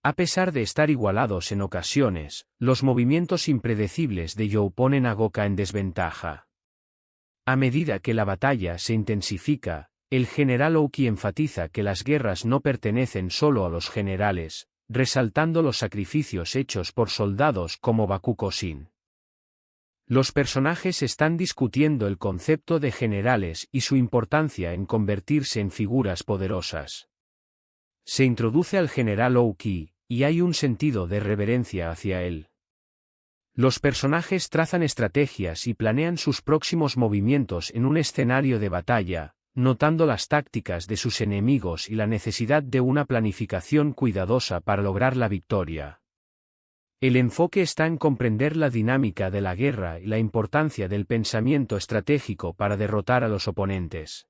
Speaker 1: A pesar de estar igualados en ocasiones, los movimientos impredecibles de Youo ponen a Goka en desventaja. A medida que la batalla se intensifica, el general Oki enfatiza que las guerras no pertenecen solo a los generales, resaltando los sacrificios hechos por soldados como Bakugo-shin. Los personajes están discutiendo el concepto de generales y su importancia en convertirse en figuras poderosas. Se introduce al general Oki, y hay un sentido de reverencia hacia él. Los personajes trazan estrategias y planean sus próximos movimientos en un escenario de batalla, notando las tácticas de sus enemigos y la necesidad de una planificación cuidadosa para lograr la victoria. El enfoque está en comprender la dinámica de la guerra y la importancia del pensamiento estratégico para derrotar a los oponentes.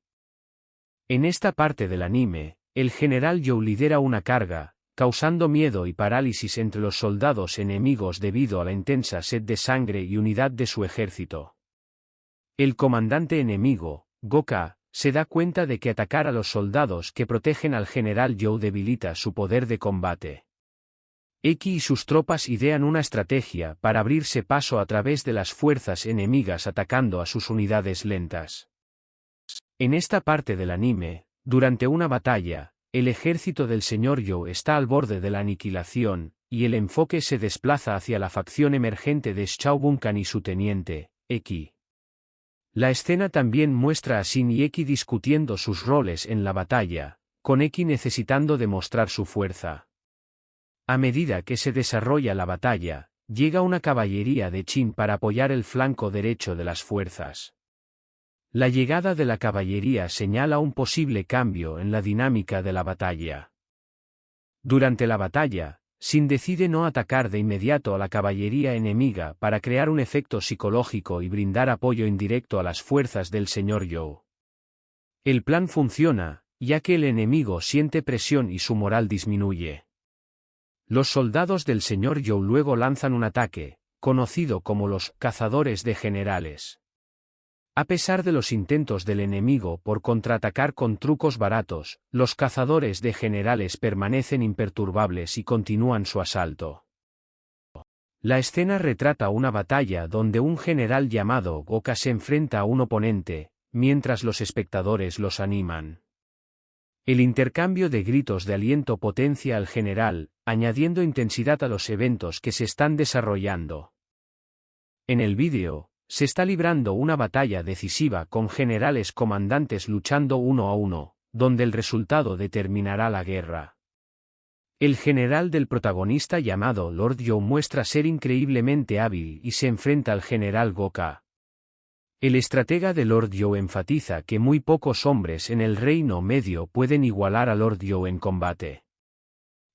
Speaker 1: En esta parte del anime, el general Youo lidera una carga, causando miedo y parálisis entre los soldados enemigos debido a la intensa sed de sangre y unidad de su ejército. El comandante enemigo, Goka, se da cuenta de que atacar a los soldados que protegen al general Youo debilita su poder de combate. Eki y sus tropas idean una estrategia para abrirse paso a través de las fuerzas enemigas atacando a sus unidades lentas. En esta parte del anime, durante una batalla, el ejército del señor Youo está al borde de la aniquilación, y el enfoque se desplaza hacia la facción emergente de Xiao Bunkan y su teniente, Eki. La escena también muestra a Shin y Eki discutiendo sus roles en la batalla, con Eki necesitando demostrar su fuerza. A medida que se desarrolla la batalla, llega una caballería de Shin para apoyar el flanco derecho de las fuerzas. La llegada de la caballería señala un posible cambio en la dinámica de la batalla. Durante la batalla, Shin decide no atacar de inmediato a la caballería enemiga para crear un efecto psicológico y brindar apoyo indirecto a las fuerzas del señor Youo. El plan funciona, ya que el enemigo siente presión y su moral disminuye. Los soldados del señor Youo luego lanzan un ataque, conocido como los cazadores de generales. A pesar de los intentos del enemigo por contraatacar con trucos baratos, los cazadores de generales permanecen imperturbables y continúan su asalto. La escena retrata una batalla donde un general llamado Goka se enfrenta a un oponente, mientras los espectadores los animan. El intercambio de gritos de aliento potencia al general, añadiendo intensidad a los eventos que se están desarrollando. En el vídeo, se está librando una batalla decisiva con generales comandantes luchando uno a uno, donde el resultado determinará la guerra. El general del protagonista llamado Lord Youo muestra ser increíblemente hábil y se enfrenta al general Goka. El estratega de Lord Youo enfatiza que muy pocos hombres en el Reino Medio pueden igualar a Lord Youo en combate.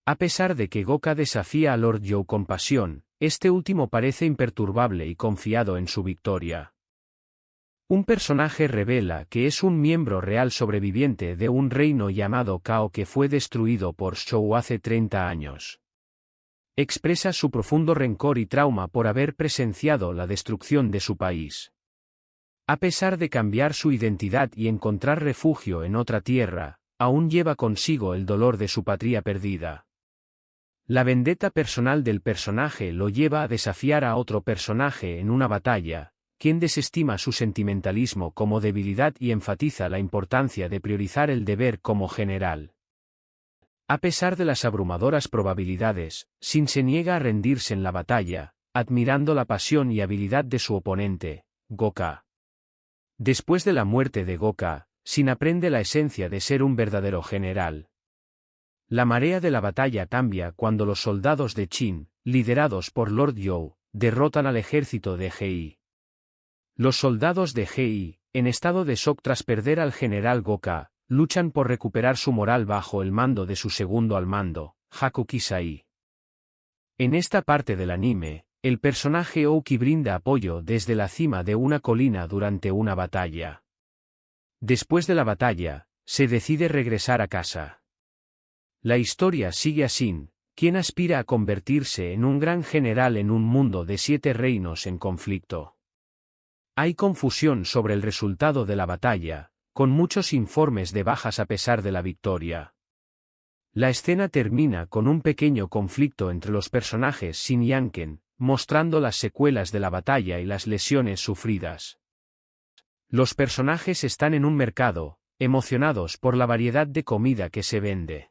Speaker 1: A pesar de que Goka desafía a Lord Youo con pasión, este último parece imperturbable y confiado en su victoria. Un personaje revela que es un miembro real sobreviviente de un reino llamado Kao que fue destruido por Zhou hace 30 años. Expresa su profundo rencor y trauma por haber presenciado la destrucción de su país. A pesar de cambiar su identidad y encontrar refugio en otra tierra, aún lleva consigo el dolor de su patria perdida. La vendetta personal del personaje lo lleva a desafiar a otro personaje en una batalla, quien desestima su sentimentalismo como debilidad y enfatiza la importancia de priorizar el deber como general. A pesar de las abrumadoras probabilidades, Shin se niega a rendirse en la batalla, admirando la pasión y habilidad de su oponente, Goka. Después de la muerte de Goka, Shin aprende la esencia de ser un verdadero general. La marea de la batalla cambia cuando los soldados de Shin, liderados por Lord Youo, derrotan al ejército de Hei. Los soldados de Hei, en estado de shock tras perder al general Goka, luchan por recuperar su moral bajo el mando de su segundo al mando, Haku Kisai. En esta parte del anime, el personaje Oki brinda apoyo desde la cima de una colina durante una batalla. Después de la batalla, se decide regresar a casa. La historia sigue a Shin, quien aspira a convertirse en un gran general en un mundo de 7 reinos en conflicto. Hay confusión sobre el resultado de la batalla, con muchos informes de bajas a pesar de la victoria. La escena termina con un pequeño conflicto entre los personajes Shin y Anken, mostrando las secuelas de la batalla y las lesiones sufridas. Los personajes están en un mercado, emocionados por la variedad de comida que se vende.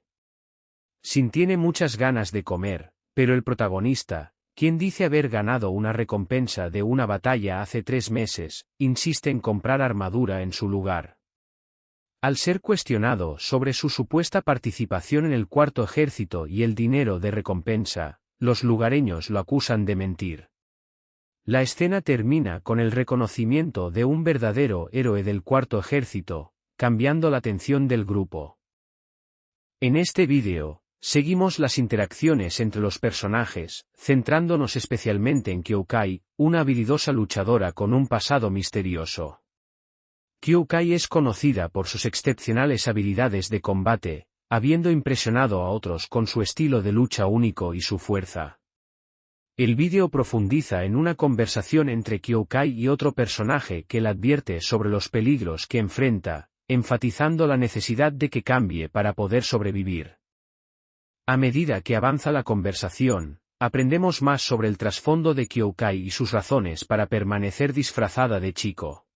Speaker 1: Shin tiene muchas ganas de comer, pero el protagonista, quien dice haber ganado una recompensa de una batalla hace 3 meses, insiste en comprar armadura en su lugar. Al ser cuestionado sobre su supuesta participación en el Cuarto Ejército y el dinero de recompensa, los lugareños lo acusan de mentir. La escena termina con el reconocimiento de un verdadero héroe del Cuarto Ejército, cambiando la atención del grupo. En este vídeo, seguimos las interacciones entre los personajes, centrándonos especialmente en Kyokai, una habilidosa luchadora con un pasado misterioso. Kyokai es conocida por sus excepcionales habilidades de combate, habiendo impresionado a otros con su estilo de lucha único y su fuerza. El vídeo profundiza en una conversación entre Kyokai y otro personaje que la advierte sobre los peligros que enfrenta, enfatizando la necesidad de que cambie para poder sobrevivir. A medida que avanza la conversación, aprendemos más sobre el trasfondo de Kyokai y sus razones para permanecer disfrazada de chico.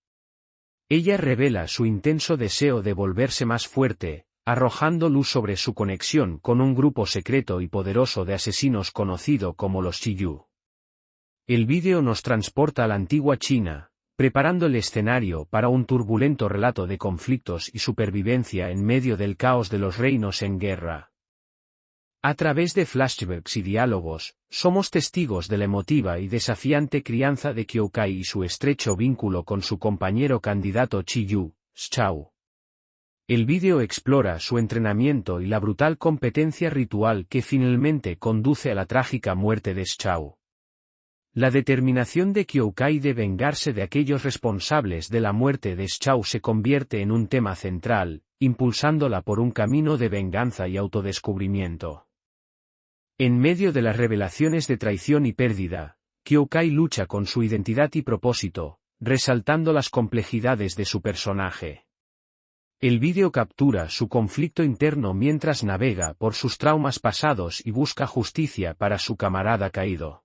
Speaker 1: Ella revela su intenso deseo de volverse más fuerte, arrojando luz sobre su conexión con un grupo secreto y poderoso de asesinos conocido como los Shiyu. El vídeo nos transporta a la antigua China, preparando el escenario para un turbulento relato de conflictos y supervivencia en medio del caos de los reinos en guerra. A través de flashbacks y diálogos, somos testigos de la emotiva y desafiante crianza de Kyokai y su estrecho vínculo con su compañero candidato Chiyu, Zhao. El vídeo explora su entrenamiento y la brutal competencia ritual que finalmente conduce a la trágica muerte de Zhao. La determinación de Kyokai de vengarse de aquellos responsables de la muerte de Zhao se convierte en un tema central, impulsándola por un camino de venganza y autodescubrimiento. En medio de las revelaciones de traición y pérdida, Kyokai lucha con su identidad y propósito, resaltando las complejidades de su personaje. El vídeo captura su conflicto interno mientras navega por sus traumas pasados y busca justicia para su camarada caído.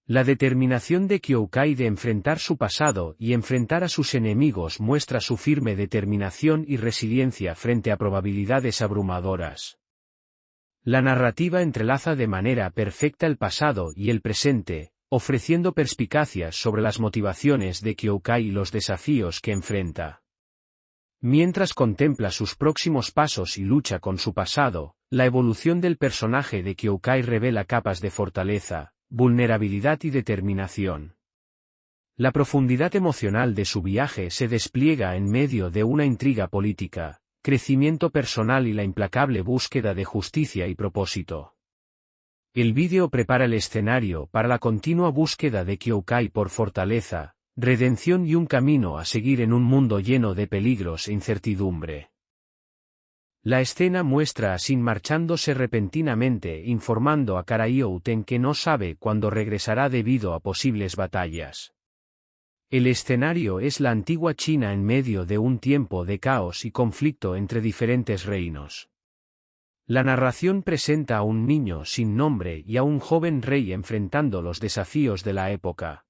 Speaker 1: La determinación de Kyokai de enfrentar su pasado y enfrentar a sus enemigos muestra su firme determinación y resiliencia frente a probabilidades abrumadoras. La narrativa entrelaza de manera perfecta el pasado y el presente, ofreciendo perspicacias sobre las motivaciones de Kyokai y los desafíos que enfrenta. Mientras contempla sus próximos pasos y lucha con su pasado, la evolución del personaje de Kyokai revela capas de fortaleza, vulnerabilidad y determinación. La profundidad emocional de su viaje se despliega en medio de una intriga política, crecimiento personal y la implacable búsqueda de justicia y propósito. El vídeo prepara el escenario para la continua búsqueda de Kyokai por fortaleza, redención y un camino a seguir en un mundo lleno de peligros e incertidumbre. La escena muestra a Shin marchándose repentinamente informando a Karaiouten que no sabe cuándo regresará debido a posibles batallas. El escenario es la antigua China en medio de un tiempo de caos y conflicto entre diferentes reinos. La narración presenta a un niño sin nombre y a un joven rey enfrentando los desafíos de la época.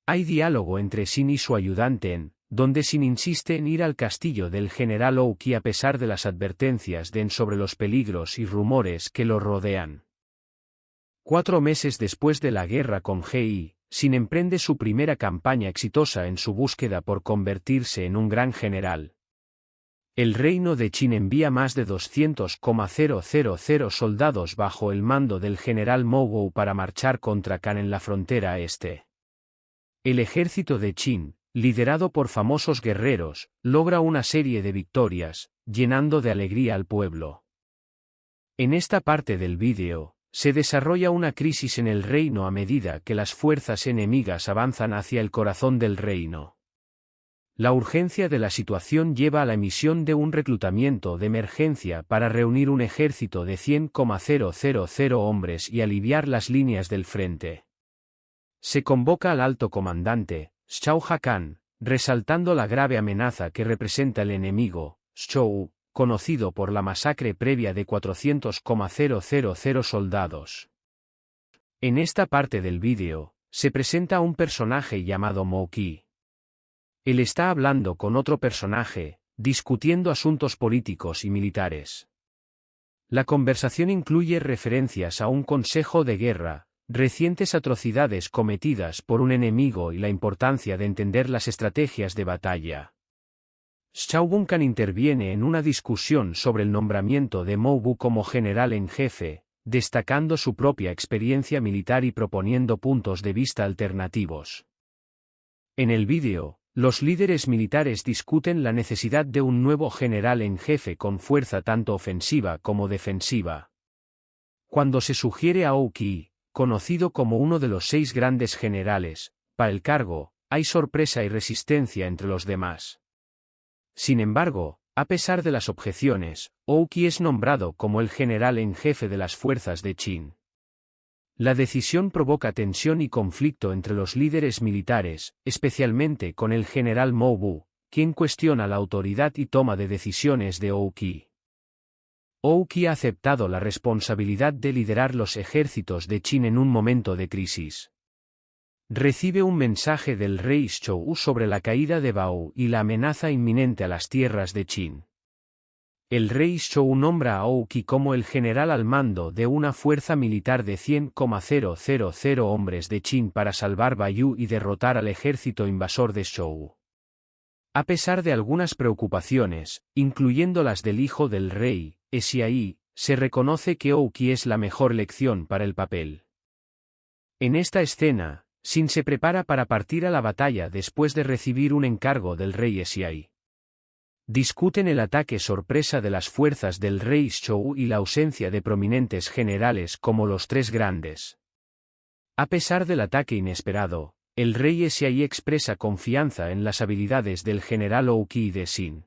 Speaker 1: Hay diálogo entre Shin y su ayudante donde Shin insiste en ir al castillo del general Ouki a pesar de las advertencias de sobre los peligros y rumores que lo rodean. 4 meses después de la guerra con Hei, Shin emprende su primera campaña exitosa en su búsqueda por convertirse en un gran general. El reino de Qin envía más de 200,000 soldados bajo el mando del general Mogou para marchar contra Kan en la frontera este. El ejército de Qin, liderado por famosos guerreros, logra una serie de victorias, llenando de alegría al pueblo. En esta parte del vídeo, se desarrolla una crisis en el reino a medida que las fuerzas enemigas avanzan hacia el corazón del reino. La urgencia de la situación lleva a la emisión de un reclutamiento de emergencia para reunir un ejército de 100,000 hombres y aliviar las líneas del frente. Se convoca al alto comandante, Zhao Hakan, resaltando la grave amenaza que representa el enemigo, Zhou, conocido por la masacre previa de 400,000 soldados. En esta parte del vídeo, se presenta un personaje llamado Mou Qi. Él está hablando con otro personaje, discutiendo asuntos políticos y militares. La conversación incluye referencias a un consejo de guerra, recientes atrocidades cometidas por un enemigo y la importancia de entender las estrategias de batalla. Zhao Bunkan interviene en una discusión sobre el nombramiento de Mou Bu como general en jefe, destacando su propia experiencia militar y proponiendo puntos de vista alternativos. En el vídeo, los líderes militares discuten la necesidad de un nuevo general en jefe con fuerza tanto ofensiva como defensiva. Cuando se sugiere a Hou Qi, conocido como uno de los 6 grandes generales, para el cargo, hay sorpresa y resistencia entre los demás. Sin embargo, a pesar de las objeciones, Hou Qi es nombrado como el general en jefe de las fuerzas de Qin. La decisión provoca tensión y conflicto entre los líderes militares, especialmente con el general Mou Bu, quien cuestiona la autoridad y toma de decisiones de Hou Qi. Hou Qi ha aceptado la responsabilidad de liderar los ejércitos de Qin en un momento de crisis. Recibe un mensaje del rey Zhou sobre la caída de Bao y la amenaza inminente a las tierras de Qin. El rey Zhou nombra a Hou Qi como el general al mando de una fuerza militar de 100,000 hombres de Qin para salvar Baiyou y derrotar al ejército invasor de Zhou. A pesar de algunas preocupaciones, incluyendo las del hijo del rey, Xiai, se reconoce que Hou Qi es la mejor elección para el papel. En esta escena, Xin se prepara para partir a la batalla después de recibir un encargo del rey Xiai. Discuten el ataque sorpresa de las fuerzas del rey Zhou y la ausencia de prominentes generales como los 3 grandes. A pesar del ataque inesperado, el rey Xiai expresa confianza en las habilidades del general Hou Qi y de Xin.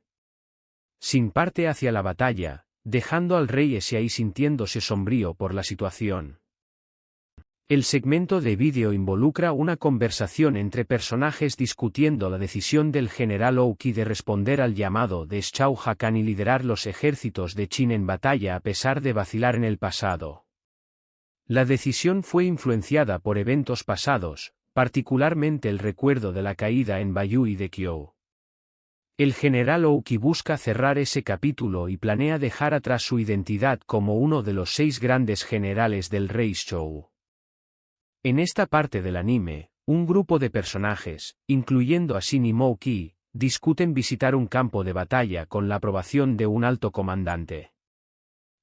Speaker 1: Xin parte hacia la batalla, dejando al rey Xiai sintiéndose sombrío por la situación. El segmento de vídeo involucra una conversación entre personajes discutiendo la decisión del general Hou Qi de responder al llamado de Zhao Hakan y liderar los ejércitos de Qin en batalla a pesar de vacilar en el pasado. La decisión fue influenciada por eventos pasados, particularmente el recuerdo de la caída en Baiyou y de Qiu. El general Hou Qi busca cerrar ese capítulo y planea dejar atrás su identidad como uno de los 6 grandes generales del rey Zhou. En esta parte del anime, un grupo de personajes, incluyendo a Xin y Mou Qi, discuten visitar un campo de batalla con la aprobación de un alto comandante.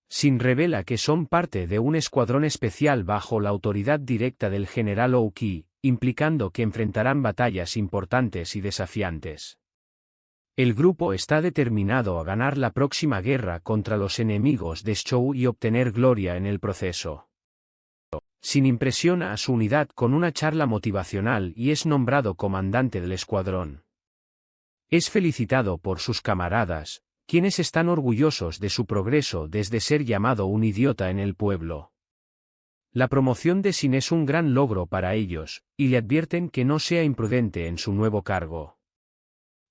Speaker 1: Xin revela que son parte de un escuadrón especial bajo la autoridad directa del general Hou Qi, implicando que enfrentarán batallas importantes y desafiantes. El grupo está determinado a ganar la próxima guerra contra los enemigos de Zhou y obtener gloria en el proceso. Xin impresiona a su unidad con una charla motivacional y es nombrado comandante del escuadrón. Es felicitado por sus camaradas, quienes están orgullosos de su progreso desde ser llamado un idiota en el pueblo. La promoción de Xin es un gran logro para ellos, y le advierten que no sea imprudente en su nuevo cargo.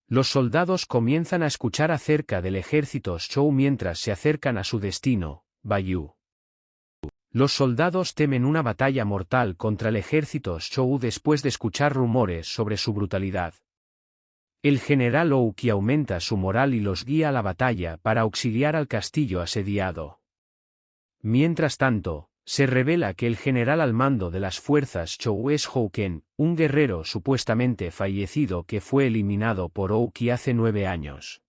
Speaker 1: Los soldados comienzan a escuchar acerca del ejército Zhou mientras se acercan a su destino, Baiyou. Los soldados temen una batalla mortal contra el ejército Zhou después de escuchar rumores sobre su brutalidad. El general Hou Qi aumenta su moral y los guía a la batalla para auxiliar al castillo asediado. Mientras tanto, se revela que el general al mando de las fuerzas Zhou es Hou Ken, un guerrero supuestamente fallecido que fue eliminado por Hou Qi hace 9 años.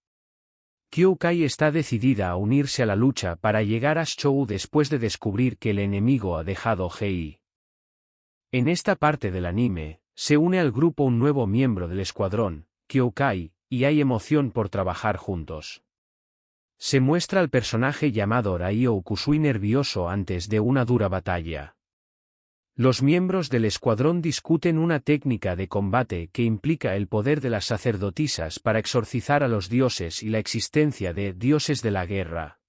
Speaker 1: Qiu Kai está decidida a unirse a la lucha para llegar a Zhou después de descubrir que el enemigo ha dejado Hei. En esta parte del anime, se une al grupo un nuevo miembro del escuadrón, Qiu Kai, y hay emoción por trabajar juntos. Se muestra al personaje llamado Raiou Kusui nervioso antes de una dura batalla. Los miembros del escuadrón discuten una técnica de combate que implica el poder de las sacerdotisas para exorcizar a los dioses y la existencia de dioses de la guerra.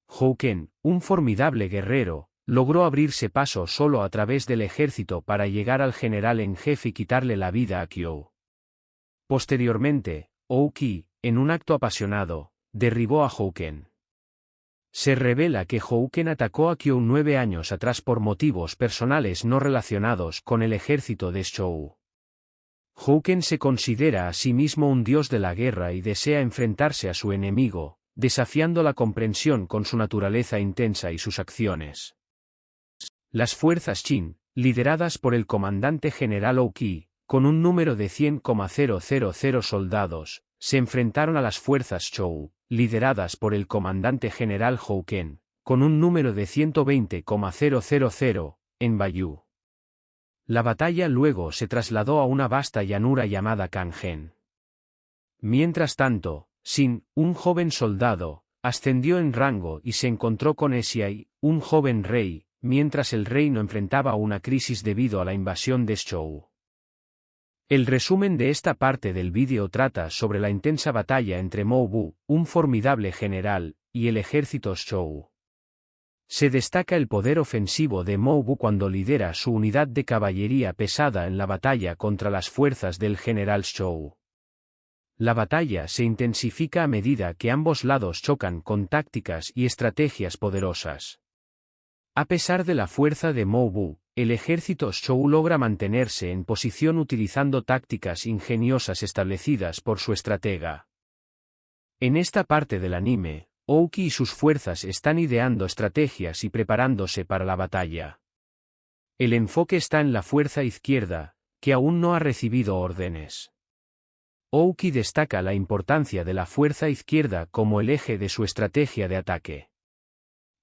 Speaker 1: Hou Ken, un formidable guerrero, logró abrirse paso solo a través del ejército para llegar al general en jefe y quitarle la vida a Qiu. Posteriormente, Ouki, en un acto apasionado, derribó a Houken. Se revela que Houken atacó a Kyo 9 años atrás por motivos personales no relacionados con el ejército de Shou. Houken se considera a sí mismo un dios de la guerra y desea enfrentarse a su enemigo, desafiando la comprensión con su naturaleza intensa y sus acciones. Las fuerzas Qin, lideradas por el comandante general Ouki, con un número de 100,000 soldados, se enfrentaron a las fuerzas Shou, lideradas por el comandante general Houken, con un número de 120,000, en Baiyú. La batalla luego se trasladó a una vasta llanura llamada Kangen. Mientras tanto, Xin, un joven soldado, ascendió en rango y se encontró con Esiai, un joven rey, mientras el reino enfrentaba una crisis debido a la invasión de Shou. El resumen de esta parte del vídeo trata sobre la intensa batalla entre Mou Bu, un formidable general, y el ejército Shou. Se destaca el poder ofensivo de Mou Bu cuando lidera su unidad de caballería pesada en la batalla contra las fuerzas del general Shou. La batalla se intensifica a medida que ambos lados chocan con tácticas y estrategias poderosas. A pesar de la fuerza de Mou Bu, el ejército Shou logra mantenerse en posición utilizando tácticas ingeniosas establecidas por su estratega. En esta parte del anime, Ouki y sus fuerzas están ideando estrategias y preparándose para la batalla. El enfoque está en la fuerza izquierda, que aún no ha recibido órdenes. Ouki destaca la importancia de la fuerza izquierda como el eje de su estrategia de ataque.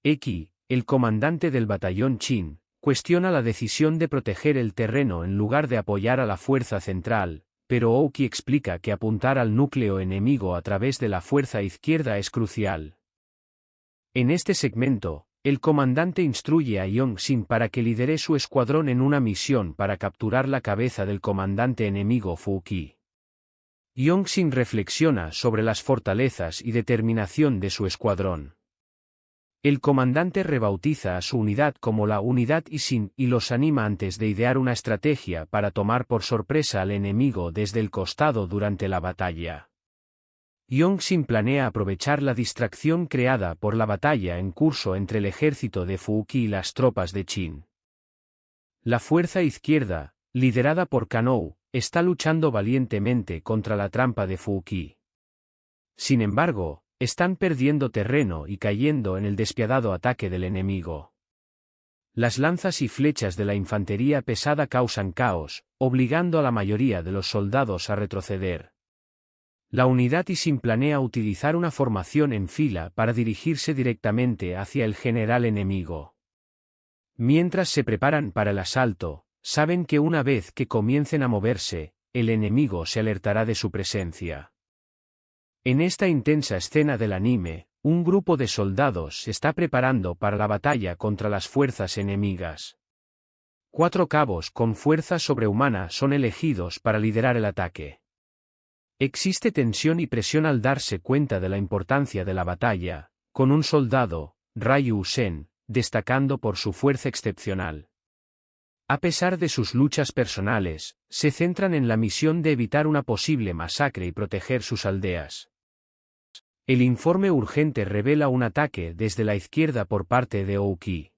Speaker 1: Eki, el comandante del batallón Qin, cuestiona la decisión de proteger el terreno en lugar de apoyar a la fuerza central, pero Ouki explica que apuntar al núcleo enemigo a través de la fuerza izquierda es crucial. En este segmento, el comandante instruye a Yong-sin para que lidere su escuadrón en una misión para capturar la cabeza del comandante enemigo Fu-Ki. Yong-sin reflexiona sobre las fortalezas y determinación de su escuadrón. El comandante rebautiza a su unidad como la Unidad Isin y los anima antes de idear una estrategia para tomar por sorpresa al enemigo desde el costado durante la batalla. Yong-sin planea aprovechar la distracción creada por la batalla en curso entre el ejército de Fu-Ki y las tropas de Qin. La fuerza izquierda, liderada por Kanou, está luchando valientemente contra la trampa de Fu-Ki. Sin embargo, están perdiendo terreno y cayendo en el despiadado ataque del enemigo. Las lanzas y flechas de la infantería pesada causan caos, obligando a la mayoría de los soldados a retroceder. La unidad Isin planea utilizar una formación en fila para dirigirse directamente hacia el general enemigo. Mientras se preparan para el asalto, saben que una vez que comiencen a moverse, el enemigo se alertará de su presencia. En esta intensa escena del anime, un grupo de soldados se está preparando para la batalla contra las fuerzas enemigas. 4 cabos con fuerza sobrehumana son elegidos para liderar el ataque. Existe tensión y presión al darse cuenta de la importancia de la batalla, con un soldado, Ryu Sen, destacando por su fuerza excepcional. A pesar de sus luchas personales, se centran en la misión de evitar una posible masacre y proteger sus aldeas. El informe urgente revela un ataque desde la izquierda por parte de Ouki.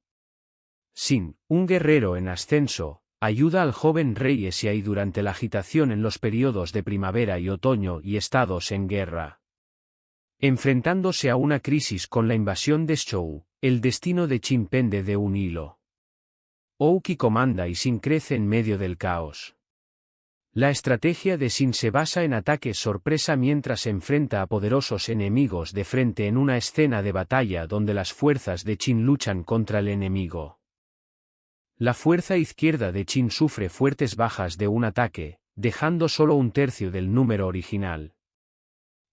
Speaker 1: Xin, un guerrero en ascenso, ayuda al joven rey Esiai durante la agitación en los periodos de primavera y otoño y estados en guerra. Enfrentándose a una crisis con la invasión de Shou, el destino de Qin pende de un hilo. Ouki comanda y Xin crece en medio del caos. La estrategia de Xin se basa en ataques sorpresa mientras se enfrenta a poderosos enemigos de frente en una escena de batalla donde las fuerzas de Qin luchan contra el enemigo. La fuerza izquierda de Qin sufre fuertes bajas de un ataque, dejando solo 1/3 del número original.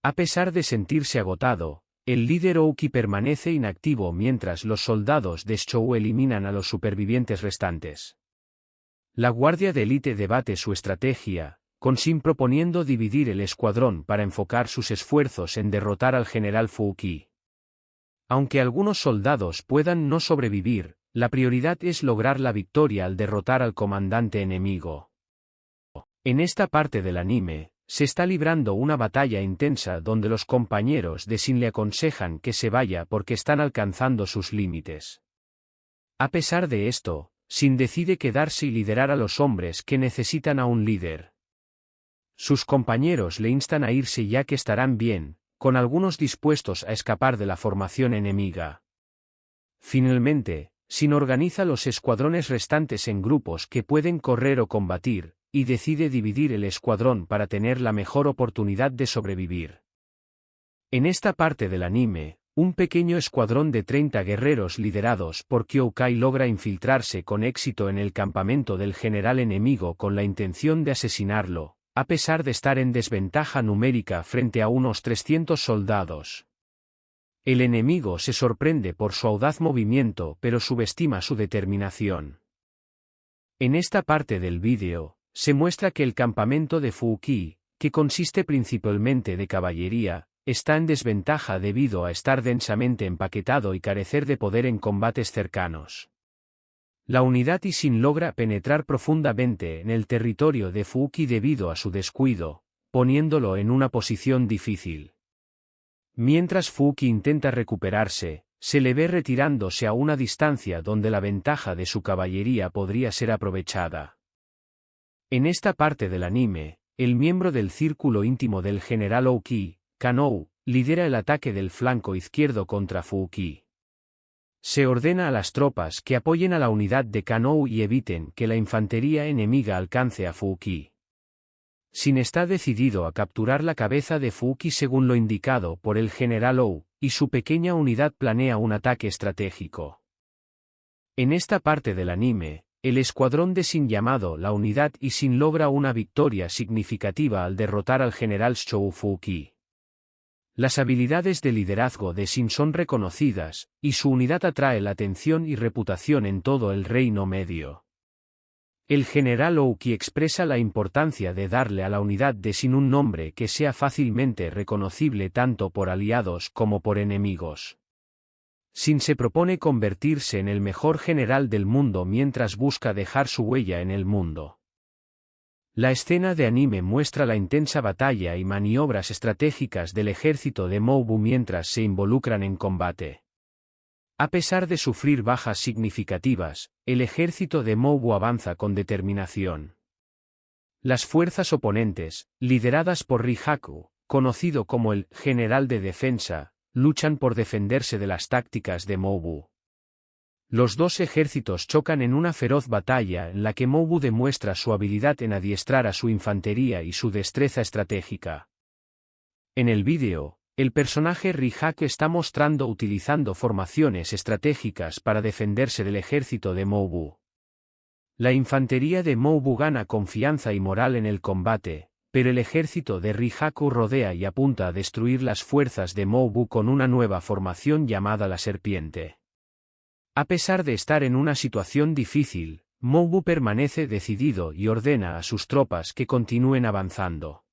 Speaker 1: A pesar de sentirse agotado, el líder Ouki permanece inactivo mientras los soldados de Shou eliminan a los supervivientes restantes. La guardia de élite debate su estrategia, con Xin proponiendo dividir el escuadrón para enfocar sus esfuerzos en derrotar al general Fu-Ki. Aunque algunos soldados puedan no sobrevivir, la prioridad es lograr la victoria al derrotar al comandante enemigo. En esta parte del anime, Se está librando una batalla intensa donde los compañeros de Sin le aconsejan que se vaya porque están alcanzando sus límites. A pesar de esto, Sin decide quedarse y liderar a los hombres que necesitan a un líder. Sus compañeros le instan a irse ya que estarán bien, con algunos dispuestos a escapar de la formación enemiga. Finalmente, Sin organiza los escuadrones restantes en grupos que pueden correr o combatir, y decide dividir el escuadrón para tener la mejor oportunidad de sobrevivir. En esta parte del anime, un pequeño escuadrón de 30 guerreros liderados por Kyoukai logra infiltrarse con éxito en el campamento del general enemigo con la intención de asesinarlo, a pesar de estar en desventaja numérica frente a unos 300 soldados. El enemigo se sorprende por su audaz movimiento pero subestima su determinación. En esta parte del vídeo, se muestra que el campamento de Fouki, que consiste principalmente de caballería, está en desventaja debido a estar densamente empaquetado y carecer de poder en combates cercanos. La unidad Ishin logra penetrar profundamente en el territorio de Fouki debido a su descuido, poniéndolo en una posición difícil. Mientras Fouki intenta recuperarse, se le ve retirándose a una distancia donde la ventaja de su caballería podría ser aprovechada. En esta parte del anime, el miembro del círculo íntimo del general Ouki, Kanou, lidera el ataque del flanco izquierdo contra Fouki. Se ordena a las tropas que apoyen a la unidad de Kanou y eviten que la infantería enemiga alcance a Fouki. Sin está decidido a capturar la cabeza de Fouki según lo indicado por el general Ou, y su pequeña unidad planea un ataque estratégico. En esta parte del anime, el escuadrón de Sin llamado la unidad Ishin logra una victoria significativa al derrotar al general Shou Fouki. Las habilidades de liderazgo de Sin son reconocidas, y su unidad atrae la atención y reputación en todo el Reino Medio. El general Ouki expresa la importancia de darle a la unidad de Sin un nombre que sea fácilmente reconocible tanto por aliados como por enemigos. Sin se propone convertirse en el mejor general del mundo mientras busca dejar su huella en el mundo. La escena de anime muestra la intensa batalla y maniobras estratégicas del ejército de Moubu mientras se involucran en combate. A pesar de sufrir bajas significativas, el ejército de Moubu avanza con determinación. Las fuerzas oponentes, lideradas por Rihaku, conocido como el general de defensa, luchan por defenderse de las tácticas de Moubu. Los dos ejércitos chocan en una feroz batalla en la que Moubu demuestra su habilidad en adiestrar a su infantería y su destreza estratégica. En el vídeo, el personaje Rihaku está mostrando utilizando formaciones estratégicas para defenderse del ejército de Moubu. La infantería de Moubu gana confianza y moral en el combate, pero el ejército de Rihaku rodea y apunta a destruir las fuerzas de Moubu con una nueva formación llamada la Serpiente. A pesar de estar en una situación difícil, Moubu permanece decidido y ordena a sus tropas que continúen avanzando.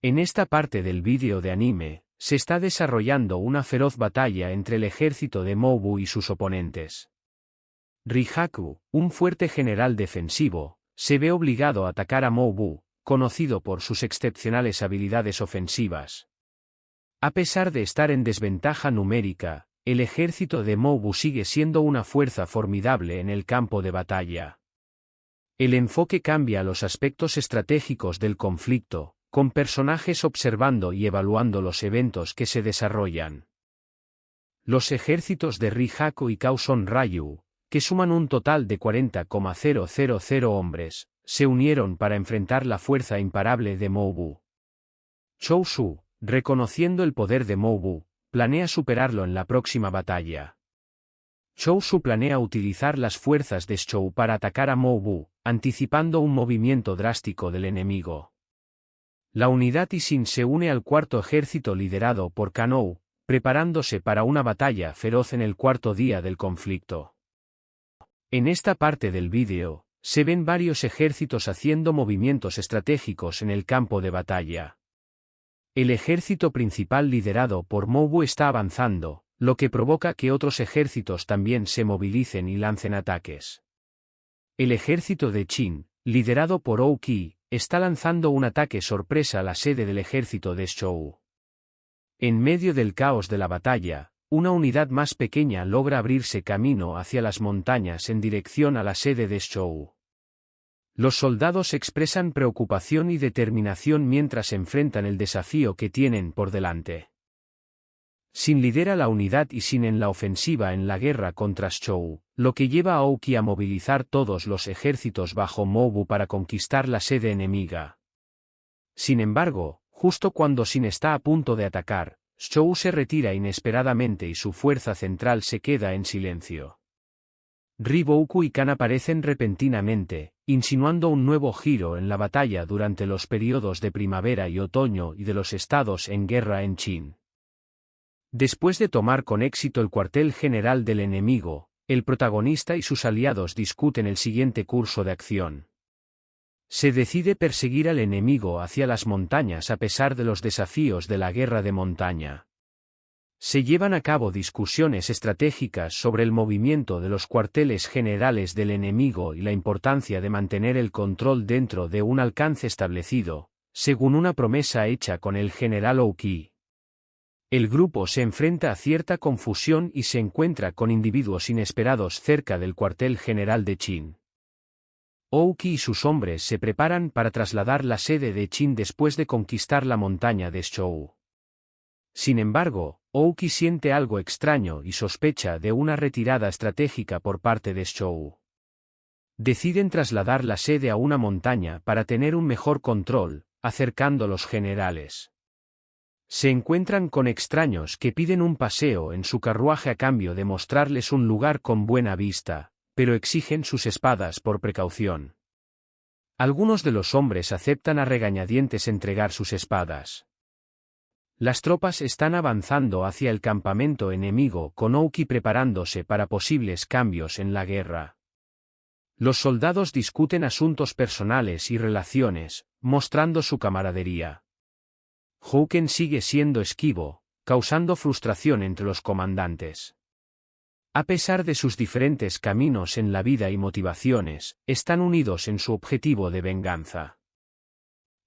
Speaker 1: En esta parte del vídeo de anime, se está desarrollando una feroz batalla entre el ejército de Moubu y sus oponentes. Rihaku, un fuerte general defensivo, se ve obligado a atacar a Moubu, conocido por sus excepcionales habilidades ofensivas. A pesar de estar en desventaja numérica, el ejército de Moubu sigue siendo una fuerza formidable en el campo de batalla. El enfoque cambia a los aspectos estratégicos del conflicto, con personajes observando y evaluando los eventos que se desarrollan. Los ejércitos de Rihaku y Kauson Ryu, que suman un total de 40,000 hombres, se unieron para enfrentar la fuerza imparable de Moubu. Chou-Su, reconociendo el poder de Moubu, planea superarlo en la próxima batalla. Chou-Su planea utilizar las fuerzas de Shou para atacar a Moubu, anticipando un movimiento drástico del enemigo. La unidad Ishin se une al cuarto ejército liderado por Kanou, preparándose para una batalla feroz en el cuarto día del conflicto. En esta parte del vídeo, se ven varios ejércitos haciendo movimientos estratégicos en el campo de batalla. El ejército principal liderado por Moubu está avanzando, lo que provoca que otros ejércitos también se movilicen y lancen ataques. El ejército de Qin, liderado por Ouki, está lanzando un ataque sorpresa a la sede del ejército de Zhou. En medio del caos de la batalla, una unidad más pequeña logra abrirse camino hacia las montañas en dirección a la sede de Zhou. Los soldados expresan preocupación y determinación mientras enfrentan el desafío que tienen por delante. Xin lidera la unidad y Xin en la ofensiva en la guerra contra Zhou, lo que lleva a Ouki a movilizar todos los ejércitos bajo Moubu para conquistar la sede enemiga. Sin embargo, justo cuando Xin está a punto de atacar, Zhou se retira inesperadamente y su fuerza central se queda en silencio. Riboku y Kan aparecen repentinamente, insinuando un nuevo giro en la batalla durante los periodos de primavera y otoño y de los estados en guerra en Qin. Después de tomar con éxito el cuartel general del enemigo, el protagonista y sus aliados discuten el siguiente curso de acción. Se decide perseguir al enemigo hacia las montañas a pesar de los desafíos de la guerra de montaña. Se llevan a cabo discusiones estratégicas sobre el movimiento de los cuarteles generales del enemigo y la importancia de mantener el control dentro de un alcance establecido, según una promesa hecha con el general Ouki. El grupo se enfrenta a cierta confusión y se encuentra con individuos inesperados cerca del cuartel general de Qin. Ouki y sus hombres se preparan para trasladar la sede de Qin después de conquistar la montaña de Zhou. Sin embargo, Ouki siente algo extraño y sospecha de una retirada estratégica por parte de Zhou. Deciden trasladar la sede a una montaña para tener un mejor control, acercando los generales. Se encuentran con extraños que piden un paseo en su carruaje a cambio de mostrarles un lugar con buena vista, pero exigen sus espadas por precaución. Algunos de los hombres aceptan a regañadientes entregar sus espadas. Las tropas están avanzando hacia el campamento enemigo con Ouki preparándose para posibles cambios en la guerra. Los soldados discuten asuntos personales y relaciones, mostrando su camaradería. Houken sigue siendo esquivo, causando frustración entre los comandantes. A pesar de sus diferentes caminos en la vida y motivaciones, están unidos en su objetivo de venganza.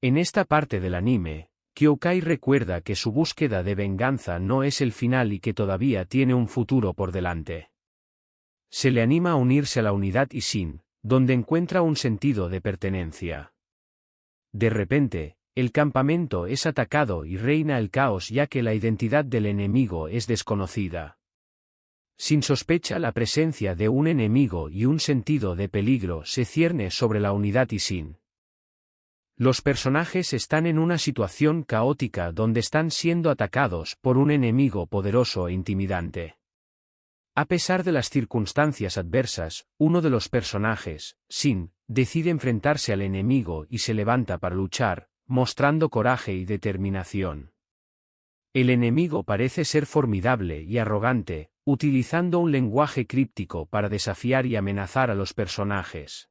Speaker 1: En esta parte del anime, Kyokai recuerda que su búsqueda de venganza no es el final y que todavía tiene un futuro por delante. Se le anima a unirse a la unidad Ishin, donde encuentra un sentido de pertenencia. De repente, el campamento es atacado y reina el caos ya que la identidad del enemigo es desconocida. Sin sospecha la presencia de un enemigo y un sentido de peligro se cierne sobre la unidad Ishin. Los personajes están en una situación caótica donde están siendo atacados por un enemigo poderoso e intimidante. A pesar de las circunstancias adversas, uno de los personajes, Xin, decide enfrentarse al enemigo y se levanta para luchar, mostrando coraje y determinación. El enemigo parece ser formidable y arrogante, utilizando un lenguaje críptico para desafiar y amenazar a los personajes.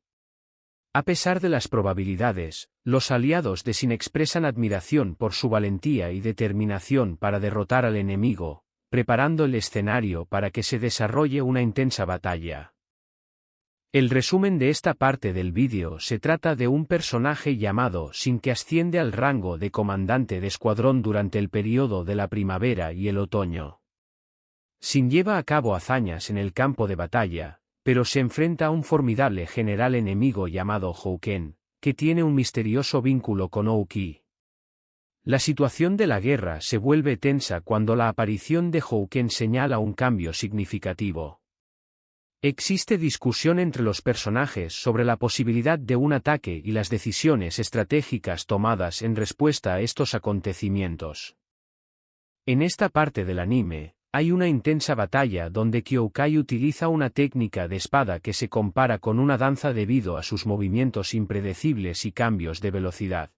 Speaker 1: A pesar de las probabilidades, los aliados de Xin expresan admiración por su valentía y determinación para derrotar al enemigo, preparando el escenario para que se desarrolle una intensa batalla. El resumen de esta parte del vídeo se trata de un personaje llamado Xin que asciende al rango de comandante de escuadrón durante el periodo de la primavera y el otoño. Xin lleva a cabo hazañas en el campo de batalla, pero se enfrenta a un formidable general enemigo llamado Houken, que tiene un misterioso vínculo con Ouki. La situación de la guerra se vuelve tensa cuando la aparición de Houken señala un cambio significativo. Existe discusión entre los personajes sobre la posibilidad de un ataque y las decisiones estratégicas tomadas en respuesta a estos acontecimientos. En esta parte del anime, hay una intensa batalla donde Kyokai utiliza una técnica de espada que se compara con una danza debido a sus movimientos impredecibles y cambios de velocidad.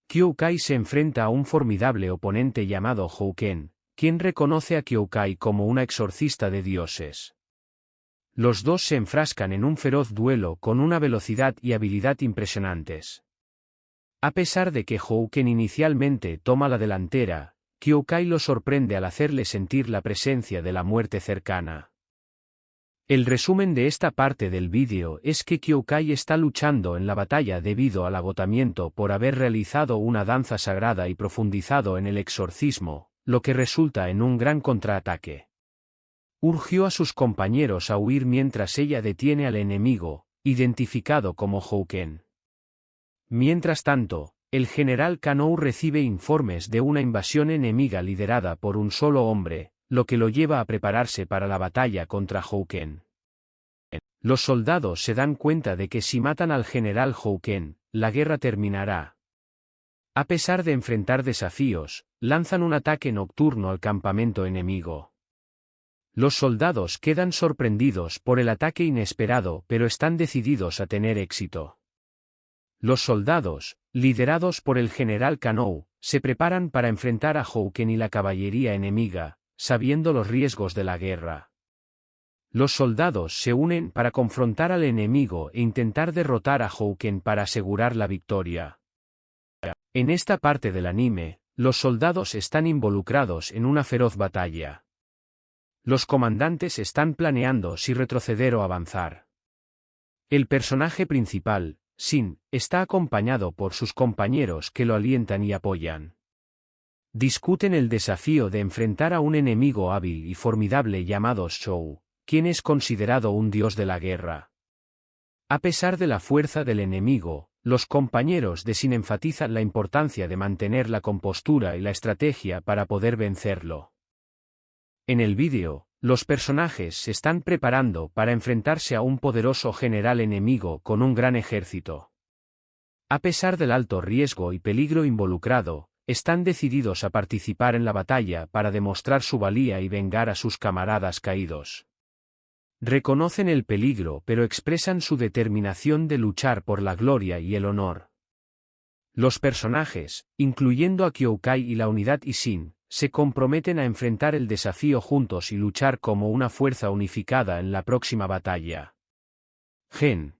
Speaker 1: Kyokai se enfrenta a un formidable oponente llamado Houken, quien reconoce a Kyokai como una exorcista de dioses. Los dos se enfrascan en un feroz duelo con una velocidad y habilidad impresionantes. A pesar de que Houken inicialmente toma la delantera, Kyokai lo sorprende al hacerle sentir la presencia de la muerte cercana. El resumen de esta parte del vídeo es que Kyokai está luchando en la batalla debido al agotamiento por haber realizado una danza sagrada y profundizado en el exorcismo, lo que resulta en un gran contraataque. Urgió a sus compañeros a huir mientras ella detiene al enemigo, identificado como Houken. Mientras tanto, el general Kanou recibe informes de una invasión enemiga liderada por un solo hombre, lo que lo lleva a prepararse para la batalla contra Houken. Los soldados se dan cuenta de que si matan al general Houken, la guerra terminará. A pesar de enfrentar desafíos, lanzan un ataque nocturno al campamento enemigo. Los soldados quedan sorprendidos por el ataque inesperado pero están decididos a tener éxito. Los soldados, liderados por el general Kanou, se preparan para enfrentar a Houken y la caballería enemiga, sabiendo los riesgos de la guerra. Los soldados se unen para confrontar al enemigo e intentar derrotar a Houken para asegurar la victoria. En esta parte del anime, los soldados están involucrados en una feroz batalla. Los comandantes están planeando si retroceder o avanzar. El personaje principal, Shin, está acompañado por sus compañeros que lo alientan y apoyan. Discuten el desafío de enfrentar a un enemigo hábil y formidable llamado Shou, quien es considerado un dios de la guerra. A pesar de la fuerza del enemigo, los compañeros de Shin enfatizan la importancia de mantener la compostura y la estrategia para poder vencerlo. En el vídeo, los personajes se están preparando para enfrentarse a un poderoso general enemigo con un gran ejército. A pesar del alto riesgo y peligro involucrado, están decididos a participar en la batalla para demostrar su valía y vengar a sus camaradas caídos. Reconocen el peligro pero expresan su determinación de luchar por la gloria y el honor. Los personajes, incluyendo a Kyokai y la unidad Ishin, se comprometen a enfrentar el desafío juntos y luchar como una fuerza unificada en la próxima batalla. Gen.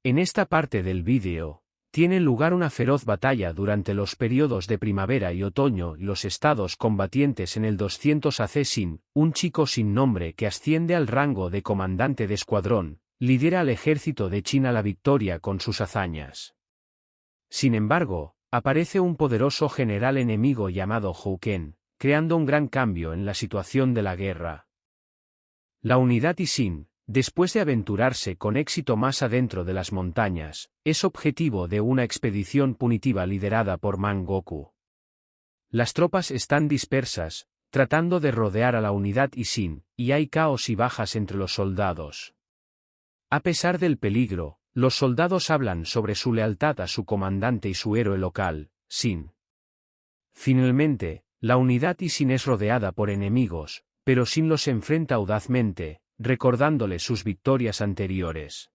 Speaker 1: En esta parte del vídeo, tiene lugar una feroz batalla durante los periodos de primavera y otoño y los estados combatientes en el 200 AC Shin, un chico sin nombre que asciende al rango de comandante de escuadrón, lidera al ejército de China a la victoria con sus hazañas. Sin embargo, aparece un poderoso general enemigo llamado Houken, creando un gran cambio en la situación de la guerra. La unidad Ishin, después de aventurarse con éxito más adentro de las montañas, es objetivo de una expedición punitiva liderada por Mangoku. Las tropas están dispersas, tratando de rodear a la unidad Ishin, y hay caos y bajas entre los soldados. A pesar del peligro, los soldados hablan sobre su lealtad a su comandante y su héroe local, Shin. Finalmente, la unidad Ishin es rodeada por enemigos, pero Shin los enfrenta audazmente, recordándole sus victorias anteriores.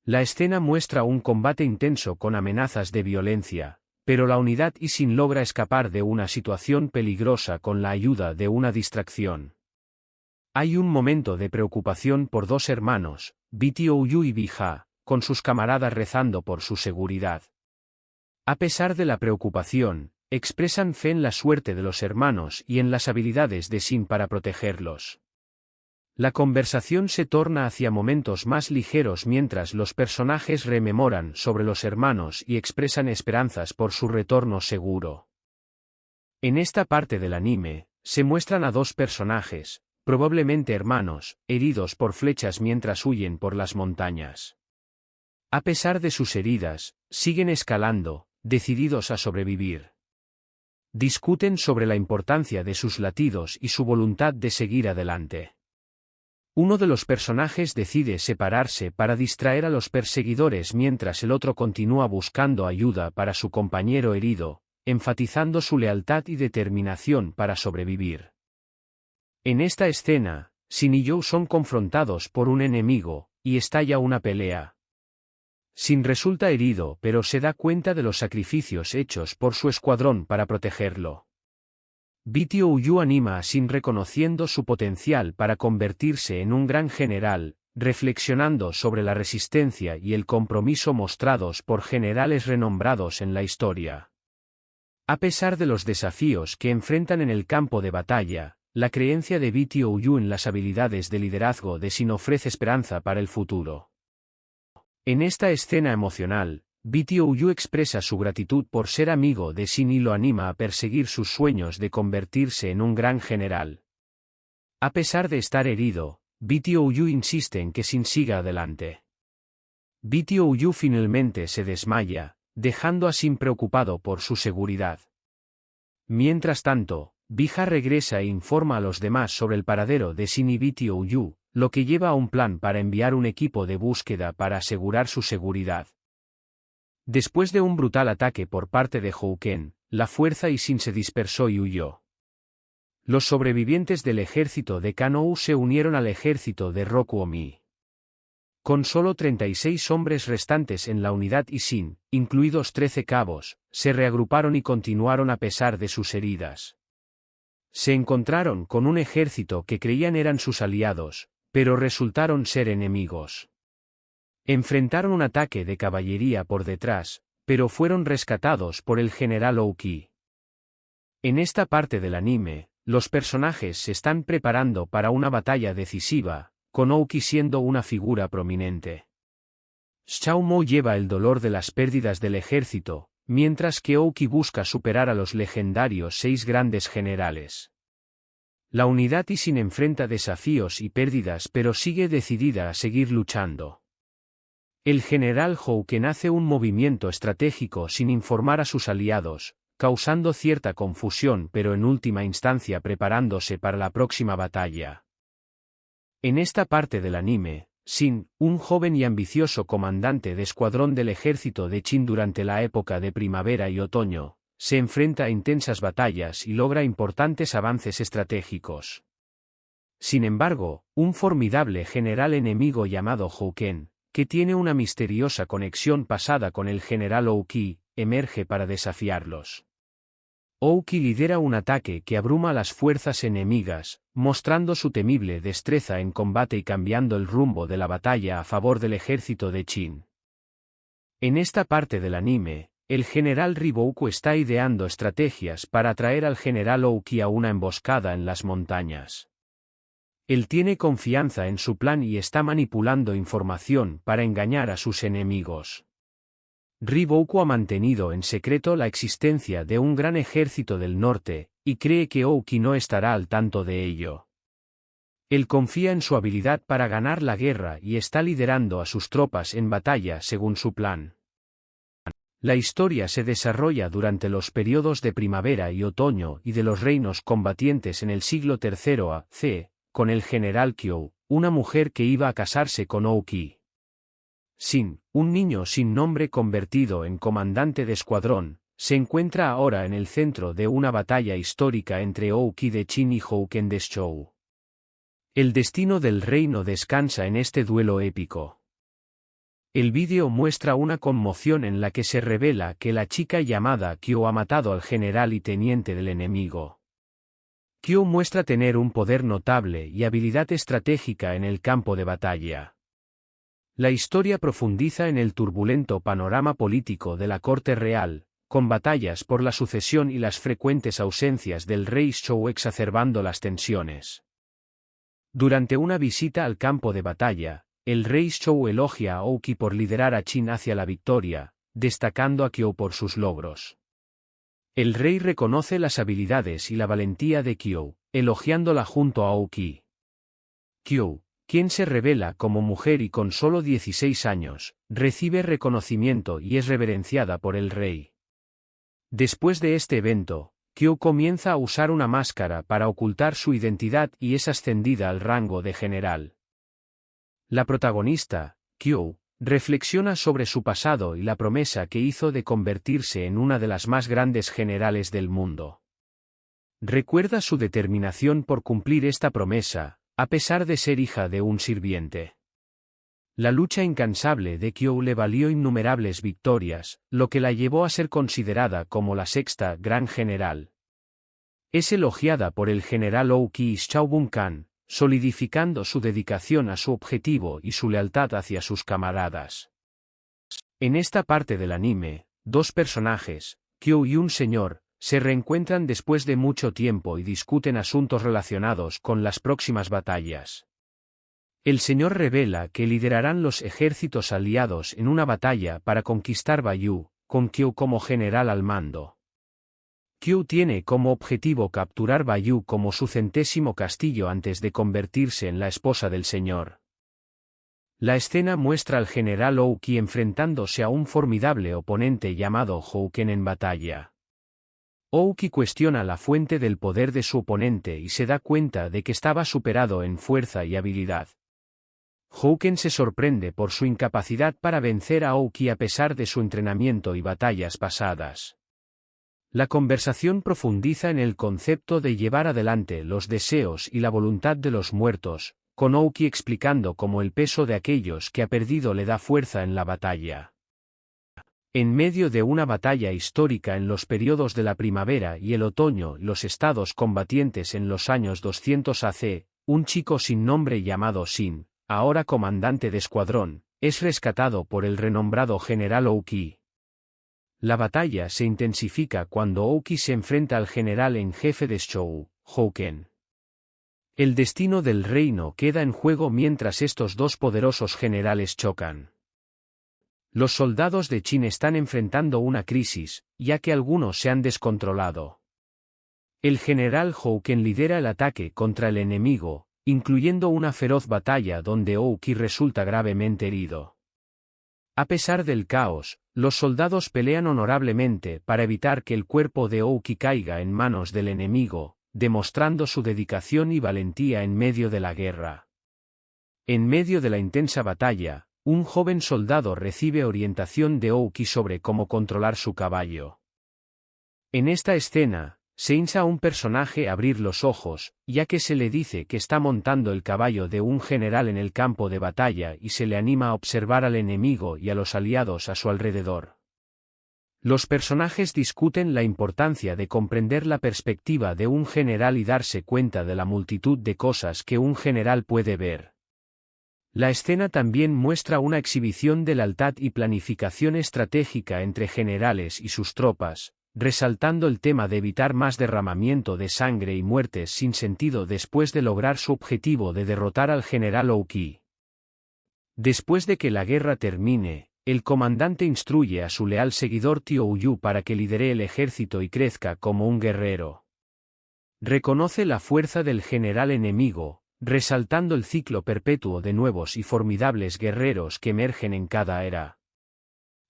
Speaker 1: La escena muestra un combate intenso con amenazas de violencia, pero la unidad Ishin logra escapar de una situación peligrosa con la ayuda de una distracción. Hay un momento de preocupación por dos hermanos, Bitouyu y Bija, con sus camaradas rezando por su seguridad. A pesar de la preocupación, expresan fe en la suerte de los hermanos y en las habilidades de Shin para protegerlos. La conversación se torna hacia momentos más ligeros mientras los personajes rememoran sobre los hermanos y expresan esperanzas por su retorno seguro. En esta parte del anime, se muestran a dos personajes, probablemente hermanos, heridos por flechas mientras huyen por las montañas. A pesar de sus heridas, siguen escalando, decididos a sobrevivir. Discuten sobre la importancia de sus latidos y su voluntad de seguir adelante. Uno de los personajes decide separarse para distraer a los perseguidores mientras el otro continúa buscando ayuda para su compañero herido, enfatizando su lealtad y determinación para sobrevivir. En esta escena, Shin y You son confrontados por un enemigo, y estalla una pelea. Shin resulta herido pero se da cuenta de los sacrificios hechos por su escuadrón para protegerlo. Bitouyu anima a Shin reconociendo su potencial para convertirse en un gran general, reflexionando sobre la resistencia y el compromiso mostrados por generales renombrados en la historia. A pesar de los desafíos que enfrentan en el campo de batalla, la creencia de BTOU en las habilidades de liderazgo de Shin ofrece esperanza para el futuro. En esta escena emocional, BTOU expresa su gratitud por ser amigo de Shin y lo anima a perseguir sus sueños de convertirse en un gran general. A pesar de estar herido, BTOU insiste en que Shin siga adelante. BTOU finalmente se desmaya, dejando a Shin preocupado por su seguridad. Mientras tanto, Bija regresa e informa a los demás sobre el paradero de Shin y BTOU, lo que lleva a un plan para enviar un equipo de búsqueda para asegurar su seguridad. Después de un brutal ataque por parte de Houken, la fuerza y Shin se dispersó y huyó. Los sobrevivientes del ejército de Kanou se unieron al ejército de Rokuomi. Con solo 36 hombres restantes en la unidad y Shin, incluidos 13 cabos, se reagruparon y continuaron a pesar de sus heridas. Se encontraron con un ejército que creían eran sus aliados, pero resultaron ser enemigos. Enfrentaron un ataque de caballería por detrás, pero fueron rescatados por el general Ouki. En esta parte del anime, los personajes se están preparando para una batalla decisiva, con Ouki siendo una figura prominente. Xiaomo lleva el dolor de las pérdidas del ejército, mientras que Ouki busca superar a los legendarios 6 grandes generales. La unidad Ishin enfrenta desafíos y pérdidas pero sigue decidida a seguir luchando. El general Houken hace un movimiento estratégico sin informar a sus aliados, causando cierta confusión pero en última instancia preparándose para la próxima batalla. En esta parte del anime, Shin, un joven y ambicioso comandante de escuadrón del ejército de Qin durante la época de primavera y otoño, se enfrenta a intensas batallas y logra importantes avances estratégicos. Sin embargo, un formidable general enemigo llamado Houken, que tiene una misteriosa conexión pasada con el general Ouki, emerge para desafiarlos. Ouki lidera un ataque que abruma a las fuerzas enemigas, mostrando su temible destreza en combate y cambiando el rumbo de la batalla a favor del ejército de Qin. En esta parte del anime, el general Ribouku está ideando estrategias para atraer al general Ouki a una emboscada en las montañas. Él tiene confianza en su plan y está manipulando información para engañar a sus enemigos. Ribouku ha mantenido en secreto la existencia de un gran ejército del norte, y cree que Ouki no estará al tanto de ello. Él confía en su habilidad para ganar la guerra y está liderando a sus tropas en batalla según su plan. La historia se desarrolla durante los periodos de primavera y otoño y de los reinos combatientes en el siglo III a.C., con el general Kyou, una mujer que iba a casarse con Ouki. Shin, un niño sin nombre convertido en comandante de escuadrón, se encuentra ahora en el centro de una batalla histórica entre Ouki de Qin y Houken de Zhou. El destino del reino descansa en este duelo épico. El vídeo muestra una conmoción en la que se revela que la chica llamada Kyo ha matado al general y teniente del enemigo. Kyo muestra tener un poder notable y habilidad estratégica en el campo de batalla. La historia profundiza en el turbulento panorama político de la corte real, con batallas por la sucesión y las frecuentes ausencias del rey Zhou exacerbando las tensiones. Durante una visita al campo de batalla, el rey Zhou elogia a Ouki por liderar a Qin hacia la victoria, destacando a Kyo por sus logros. El rey reconoce las habilidades y la valentía de Kyo, elogiándola junto a Ouki. Kyo, quien se revela como mujer y con solo 16 años, recibe reconocimiento y es reverenciada por el rey. Después de este evento, Kyo comienza a usar una máscara para ocultar su identidad y es ascendida al rango de general. La protagonista, Kyo, reflexiona sobre su pasado y la promesa que hizo de convertirse en una de las más grandes generales del mundo. Recuerda su determinación por cumplir esta promesa, a pesar de ser hija de un sirviente. La lucha incansable de Kyo le valió innumerables victorias, lo que la llevó a ser considerada como la sexta gran general. Es elogiada por el general Ouki y Xiaobun-kan, solidificando su dedicación a su objetivo y su lealtad hacia sus camaradas. En esta parte del anime, dos personajes, Kyo y un señor, Se reencuentran después de mucho tiempo y discuten asuntos relacionados con las próximas batallas. El Señor revela que liderarán los ejércitos aliados en una batalla para conquistar Bayou, con Kyo como general al mando. Kyo tiene como objetivo capturar Bayou como su 100º castillo antes de convertirse en la esposa del Señor. La escena muestra al general Ouki enfrentándose a un formidable oponente llamado Houken en batalla. Ouki cuestiona la fuente del poder de su oponente y se da cuenta de que estaba superado en fuerza y habilidad. Houken se sorprende por su incapacidad para vencer a Ouki a pesar de su entrenamiento y batallas pasadas. La conversación profundiza en el concepto de llevar adelante los deseos y la voluntad de los muertos, con Ouki explicando cómo el peso de aquellos que ha perdido le da fuerza en la batalla. En medio de una batalla histórica en los periodos de la primavera y el otoño, los estados combatientes en los años 200 AC, un chico sin nombre llamado Shin, ahora comandante de escuadrón, es rescatado por el renombrado general Ouki. La batalla se intensifica cuando Ouki se enfrenta al general en jefe de Shou, Houken. El destino del reino queda en juego mientras estos dos poderosos generales chocan. Los soldados de Qin están enfrentando una crisis, ya que algunos se han descontrolado. El general Houken lidera el ataque contra el enemigo, incluyendo una feroz batalla donde Ouki resulta gravemente herido. A pesar del caos, los soldados pelean honorablemente para evitar que el cuerpo de Ouki caiga en manos del enemigo, demostrando su dedicación y valentía en medio de la guerra. En medio de la intensa batalla, un joven soldado recibe orientación de Ouki sobre cómo controlar su caballo. En esta escena, se insta a un personaje a abrir los ojos, ya que se le dice que está montando el caballo de un general en el campo de batalla y se le anima a observar al enemigo y a los aliados a su alrededor. Los personajes discuten la importancia de comprender la perspectiva de un general y darse cuenta de la multitud de cosas que un general puede ver. La escena también muestra una exhibición de lealtad y planificación estratégica entre generales y sus tropas, resaltando el tema de evitar más derramamiento de sangre y muertes sin sentido después de lograr su objetivo de derrotar al general Ouki. Después de que la guerra termine, el comandante instruye a su leal seguidor Tio Uyu para que lidere el ejército y crezca como un guerrero. Reconoce la fuerza del general enemigo, resaltando el ciclo perpetuo de nuevos y formidables guerreros que emergen en cada era.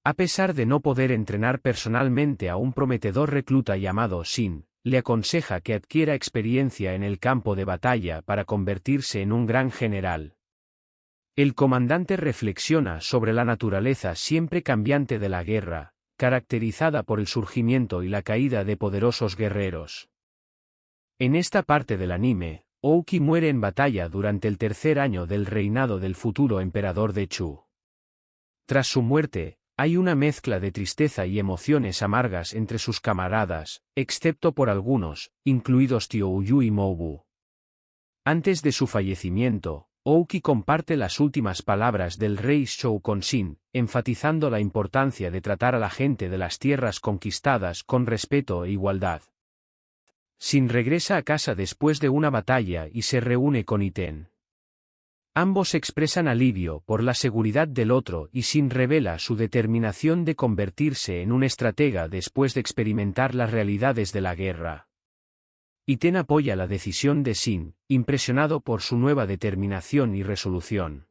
Speaker 1: A pesar de no poder entrenar personalmente a un prometedor recluta llamado Shin, le aconseja que adquiera experiencia en el campo de batalla para convertirse en un gran general. El comandante reflexiona sobre la naturaleza siempre cambiante de la guerra, caracterizada por el surgimiento y la caída de poderosos guerreros. En esta parte del anime, Ouki muere en batalla durante el tercer año del reinado del futuro emperador de Chu. Tras su muerte, hay una mezcla de tristeza y emociones amargas entre sus camaradas, excepto por algunos, incluidos Tio Uyu y Moubu. Antes de su fallecimiento, Ouki comparte las últimas palabras del rey Shou con Shin, enfatizando la importancia de tratar a la gente de las tierras conquistadas con respeto e igualdad. Shin regresa a casa después de una batalla y se reúne con Iten. Ambos expresan alivio por la seguridad del otro y Shin revela su determinación de convertirse en un estratega después de experimentar las realidades de la guerra. Iten apoya la decisión de Shin, impresionado por su nueva determinación y resolución.